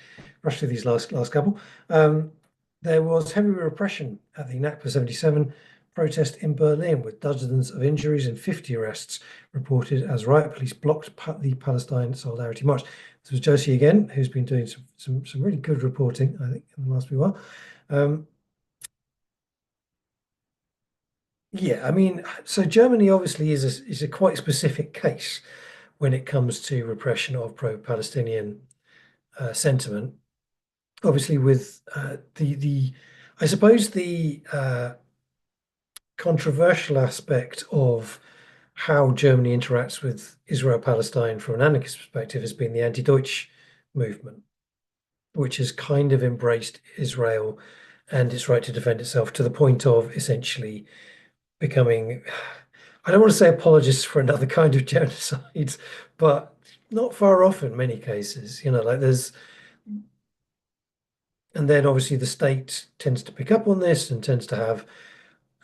rush through these last couple. There was heavy repression at the Nakba 77 protest in Berlin, with dozens of injuries and 50 arrests reported as riot police blocked the Palestine Solidarity March. This was Josie again, who's been doing some really good reporting, I think, in the last few while. Yeah, I mean, so Germany obviously is a quite specific case when it comes to repression of pro-Palestinian sentiment. Obviously, with the I suppose the controversial aspect of how Germany interacts with Israel-Palestine from an anarchist perspective has been the anti-Deutsch movement, which has kind of embraced Israel and its right to defend itself to the point of essentially becoming, I don't want to say apologists for another kind of genocide, but not far off in many cases, like and then obviously the state tends to pick up on this and tends to have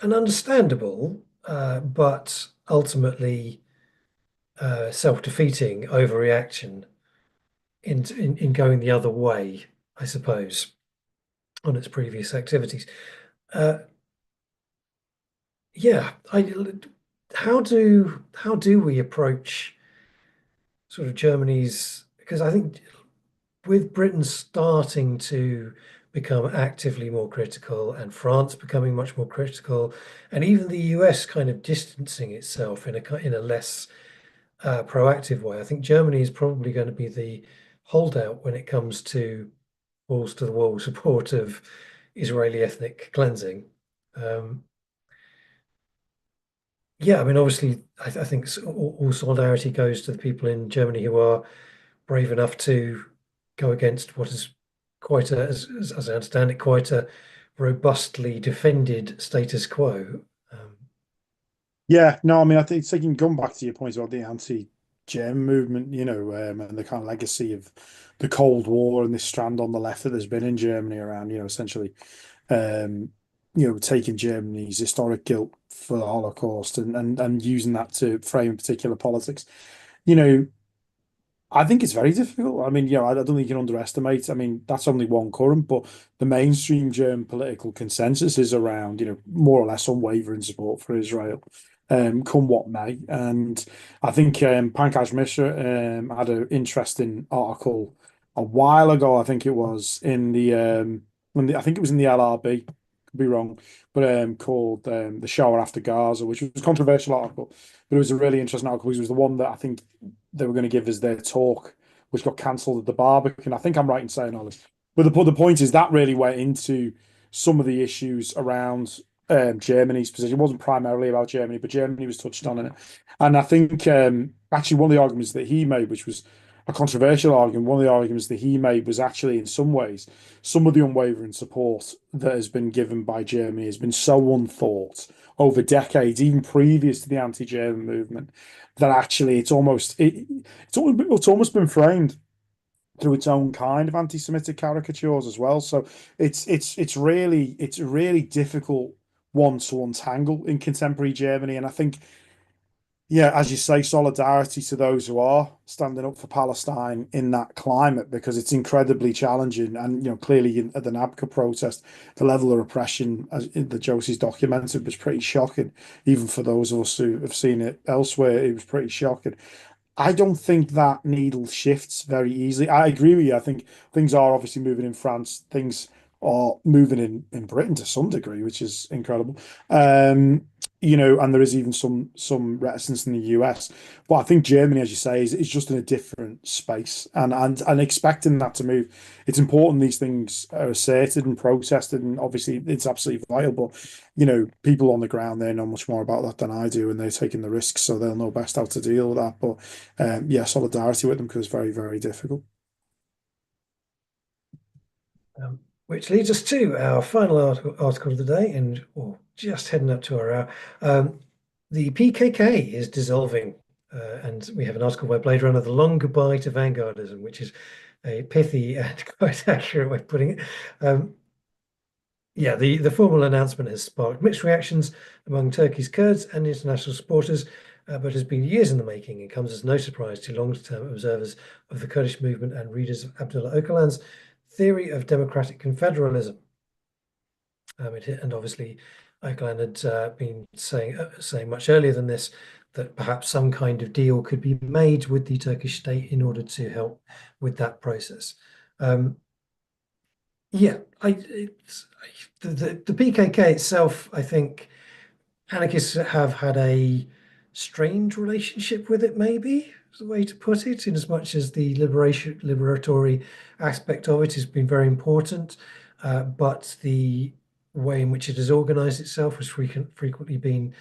an understandable, but ultimately self-defeating overreaction in going the other way, I suppose, on its previous activities. Uh, yeah, how do we approach sort of Germany's, because I think with Britain starting to become actively more critical and France becoming much more critical, and even the US kind of distancing itself in a less proactive way, I think Germany is probably going to be the holdout when it comes to walls to the wall support of Israeli ethnic cleansing. Um, yeah, I mean, obviously, I think all solidarity goes to the people in Germany who are brave enough to go against what is quite as I understand it, quite a robustly defended status quo. Yeah, no, I mean, I think it's taking going back to your point about the anti-German movement, and the kind of legacy of the Cold War and this strand on the left that there's been in Germany around, essentially, um, taking Germany's historic guilt for the Holocaust and using that to frame particular politics. You know, I think it's very difficult. I mean, I don't think you can underestimate. I mean, that's only one current, but the mainstream German political consensus is around, more or less unwavering support for Israel, come what may. And I think Pankaj Mishra had an interesting article a while ago. I think it was in I think it was in the LRB, could be wrong, but called "The Shower After Gaza," which was a controversial article, but it was a really interesting article. It was the one that I think they were going to give us their talk, which got cancelled at the Barbican. I think I'm right in saying all this. But the point is that really went into some of the issues around Germany's position. It wasn't primarily about Germany, but Germany was touched on in it. And I think actually one of the arguments that he made, which was a controversial argument, one of the arguments that he made was actually in some ways, some of the unwavering support that has been given by Germany has been so unthought over decades, even previous to the anti-German movement, that actually it's almost been framed through its own kind of anti-Semitic caricatures as well. So it's a really difficult one to untangle in contemporary Germany. And I think, yeah, as you say, solidarity to those who are standing up for Palestine in that climate, because it's incredibly challenging. And clearly at the NABCA protest, the level of repression, as the Josie's documented, was pretty shocking. Even for those of us who have seen it elsewhere, it was pretty shocking. I don't think that needle shifts very easily. I agree with you. I think things are obviously moving in France. Things are moving in Britain to some degree, which is incredible. Um, and there is even some reticence in the US. But I think Germany, as you say, is just in a different space. And expecting that to move, it's important these things are asserted and protested, and obviously it's absolutely vital. But people on the ground, they know much more about that than I do, and they're taking the risks, so they'll know best how to deal with that. But yeah, solidarity with them because it's very, very difficult. Which leads us to our final article of the day, and just heading up to our hour. The PKK is dissolving, and we have an article by Blade Runner, The Long Goodbye to Vanguardism, which is a pithy and quite accurate way of putting it. Yeah, the formal announcement has sparked mixed reactions among Turkey's Kurds and international supporters, but has been years in the making and comes as no surprise to long-term observers of the Kurdish movement and readers of Abdullah Öcalan's theory of democratic confederalism. And obviously, Öcalan had been saying much earlier than this that perhaps some kind of deal could be made with the Turkish state in order to help with that process. Yeah, the PKK itself, I think anarchists have had a strange relationship with it, maybe is the way to put it, in as much as the liberatory aspect of it has been very important, but the way in which it has organized itself has frequently been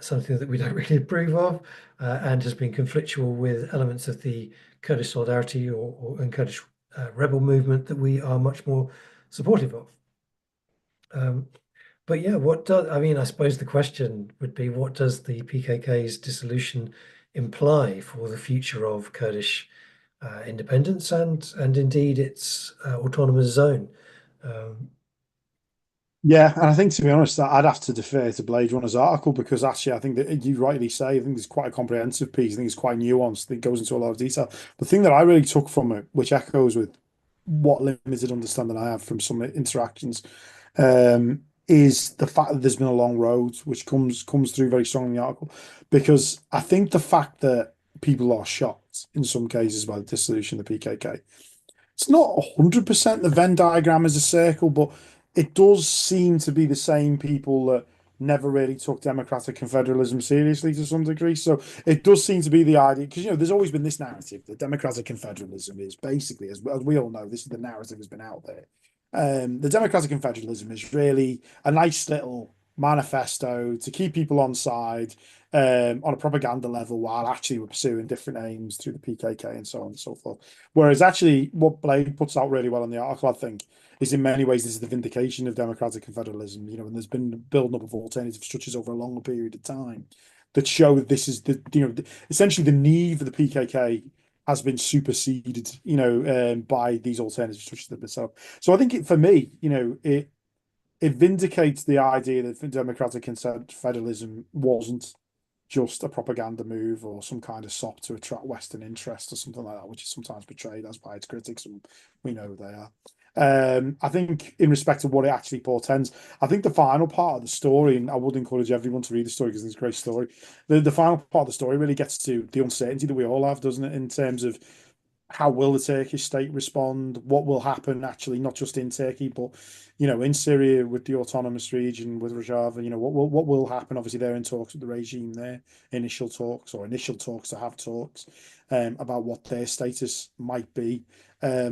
something that we don't really approve of, and has been conflictual with elements of the Kurdish solidarity and Kurdish rebel movement that we are much more supportive of. But yeah, I suppose the question would be, what does the PKK's dissolution imply for the future of Kurdish independence and indeed its autonomous zone? Um, Yeah, and I think to be honest, I'd have to defer to Blade Runner's article because actually, I think that you rightly say, I think it's quite a comprehensive piece. I think it's quite nuanced. It goes into a lot of detail. The thing that I really took from it, which echoes with what limited understanding I have from some interactions, is the fact that there's been a long road, which comes through very strongly in the article. Because I think the fact that people are shocked in some cases by the dissolution of the PKK, it's not 100% the Venn diagram as a circle, but it does seem to be the same people that never really took democratic confederalism seriously to some degree. So it does seem to be the idea, because there's always been this narrative that democratic confederalism is basically, as we all know, this is the narrative that's been out there. The democratic confederalism is really a nice little manifesto to keep people on side, on a propaganda level, while actually we're pursuing different aims through the PKK and so on and so forth. Whereas actually, what Blade puts out really well in the article, I think, is in many ways this is the vindication of democratic confederalism. And there's been building up of alternative structures over a longer period of time that show that this is essentially the need for the PKK has been superseded, by these alternative structures that have been set up. So I think for me, it vindicates the idea that democratic federalism wasn't just a propaganda move or some kind of sop to attract Western interest or something like that, which is sometimes portrayed as by its critics, and we know they are. I think in respect to what it actually portends, I think the final part of the story, and I would encourage everyone to read the story because it's a great story. The final part of the story really gets to the uncertainty that we all have, doesn't it, in terms of how will the Turkish state respond? What will happen actually, not just in Turkey, but in Syria with the autonomous region with Rojava? What will happen? Obviously, they're in talks with the regime there, initial talks to have talks about what their status might be.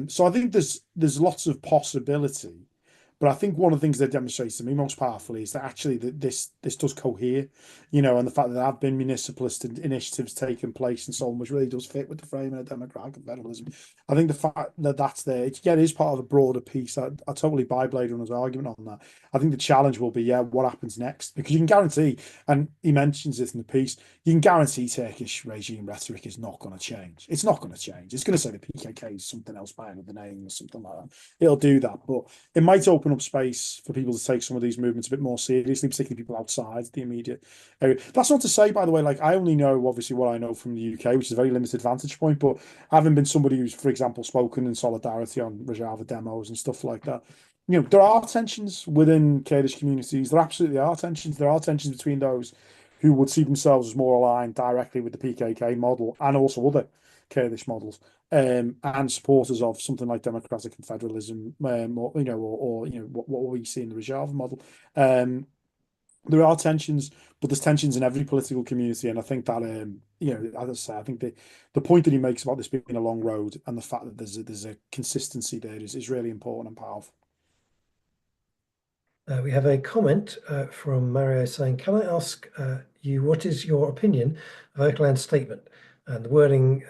So I think there's lots of possibility. But I think one of the things that demonstrates to me most powerfully is that actually this does cohere, and the fact that there have been municipalist initiatives taking place and so on, which really does fit with the framing of democratic federalism. I think the fact that that's there, it is part of a broader piece. I totally buy Blade Runner's argument on that. I think the challenge will be, what happens next? Because you can guarantee, and he mentions it in the piece, you can guarantee Turkish regime rhetoric is not going to change. It's not going to change. It's going to say the PKK is something else by another name or something like that. It'll do that, but it might open up space for people to take some of these movements a bit more seriously, particularly people outside the immediate area. That's not to say, by the way, like I only know obviously what I know from the UK, which is a very limited vantage point, but having been somebody who's, for example, spoken in solidarity on Rojava demos and stuff like that, there are tensions within Kurdish communities. There absolutely are tensions. There are tensions between those who would see themselves as more aligned directly with the PKK model and also other Kurdish models, and supporters of something like democratic and federalism, or what we see in the Rojava model. There are tensions, but there's tensions in every political community, and I think that as I say, I think the point that he makes about this being a long road and the fact that there's a consistency there is really important and powerful. We have a comment from Mario saying, "Can I ask you what is your opinion of Öcalan's statement?" And the wording,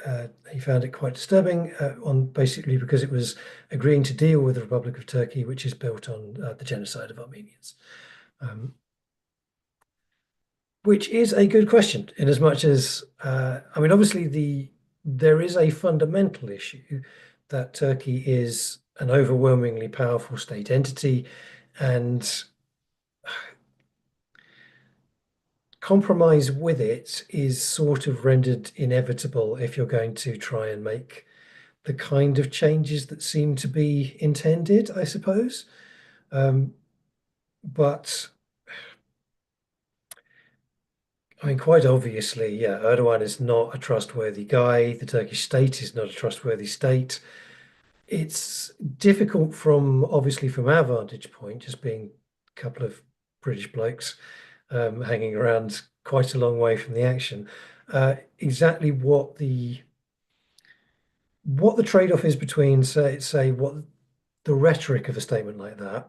he found it quite disturbing, on basically because it was agreeing to deal with the Republic of Turkey, which is built on the genocide of Armenians. Which is a good question, in as much as, I mean, obviously there is a fundamental issue that Turkey is an overwhelmingly powerful state entity, and compromise with it is sort of rendered inevitable if you're going to try and make the kind of changes that seem to be intended, I suppose. But I mean, quite obviously, yeah, Erdogan is not a trustworthy guy. The Turkish state is not a trustworthy state. It's difficult obviously from our vantage point, just being a couple of British blokes hanging around quite a long way from the action, exactly what the trade-off is between, say what the rhetoric of a statement like that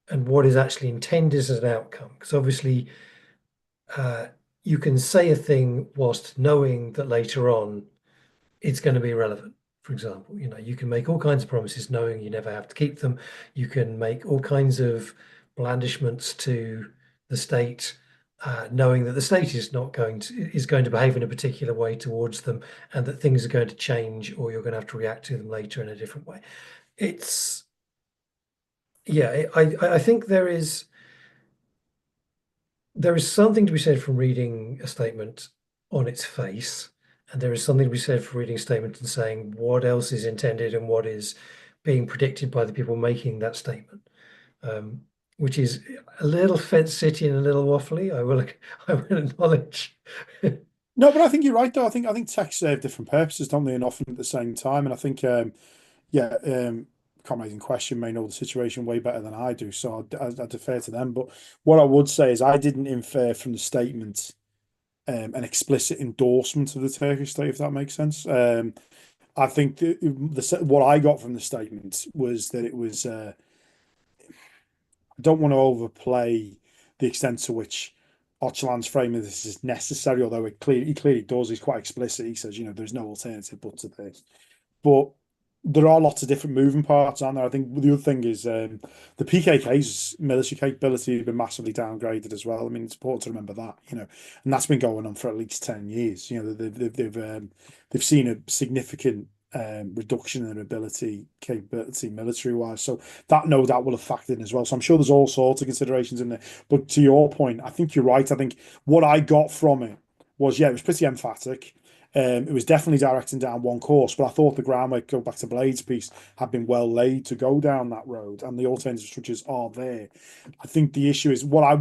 and what is actually intended as an outcome. Because obviously, you can say a thing whilst knowing that later on it's going to be irrelevant. For example, you can make all kinds of promises knowing you never have to keep them. You can make all kinds of blandishments to the state, knowing that the state is going to behave in a particular way towards them, and that things are going to change, or you're going to have to react to them later in a different way. It's yeah, I think there is something to be said from reading a statement on its face, and there is something to be said for reading a statement and saying what else is intended and what is being predicted by the people making that statement, which is a little fence sitty and a little waffly. I will acknowledge. No, but I think you're right though. I think texts serve different purposes, don't they? And often at the same time. And I think comrades in question may know the situation way better than I do, so I defer to them. But what I would say is I didn't infer from the statement an explicit endorsement of the Turkish state, if that makes sense. I think what I got from the statement was that it was. I don't want to overplay the extent to which Öcalan's framing this is necessary, although he clearly does. He's quite explicit. He says, there's no alternative but to this. But there are lots of different moving parts, aren't there? I think the other thing is the PKK's military capability has been massively downgraded as well. I mean, it's important to remember that, and that's been going on for at least 10 years. They've seen a significant reduction in their capability military wise. So that no doubt will have factored in as well. So I'm sure there's all sorts of considerations in there. But to your point, I think you're right. I think what I got from it was, it was pretty emphatic. It was definitely directing down one course, but I thought the groundwork, go back to Blade's piece, had been well laid to go down that road, and the alternative structures are there. I think the issue is what I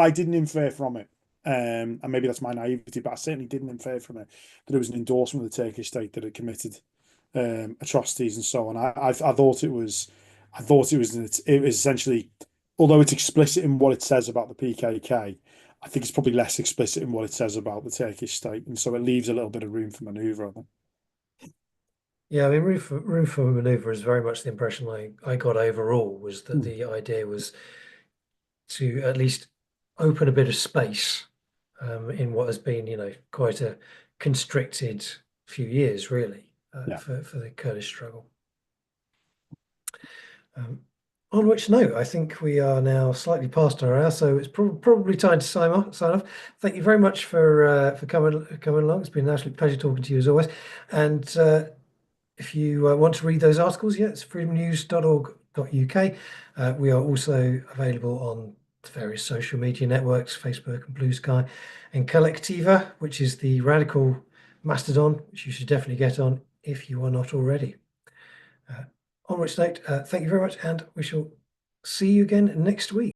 didn't infer from it, and maybe that's my naivety, but I certainly didn't infer from it that it was an endorsement of the Turkish state that had committed atrocities and so on. I thought it was essentially, although it's explicit in what it says about the PKK, I think it's probably less explicit in what it says about the Turkish state, and so it leaves a little bit of room for manoeuvre, I think. Yeah, I mean, room for manoeuvre is very much the impression I got overall, was that the idea was to at least open a bit of space in what has been, quite a constricted few years, really, for the Kurdish struggle. On which note, I think we are now slightly past our hour, so it's probably time to sign off. Thank you very much for coming along. It's been an absolute pleasure talking to you as always. And if you want to read those articles, it's freedomnews.org.uk. We are also available on various social media networks, Facebook and Blue Sky, and Collectiva, which is the radical mastodon, which you should definitely get on if you are not already. On which note, thank you very much, and we shall see you again next week.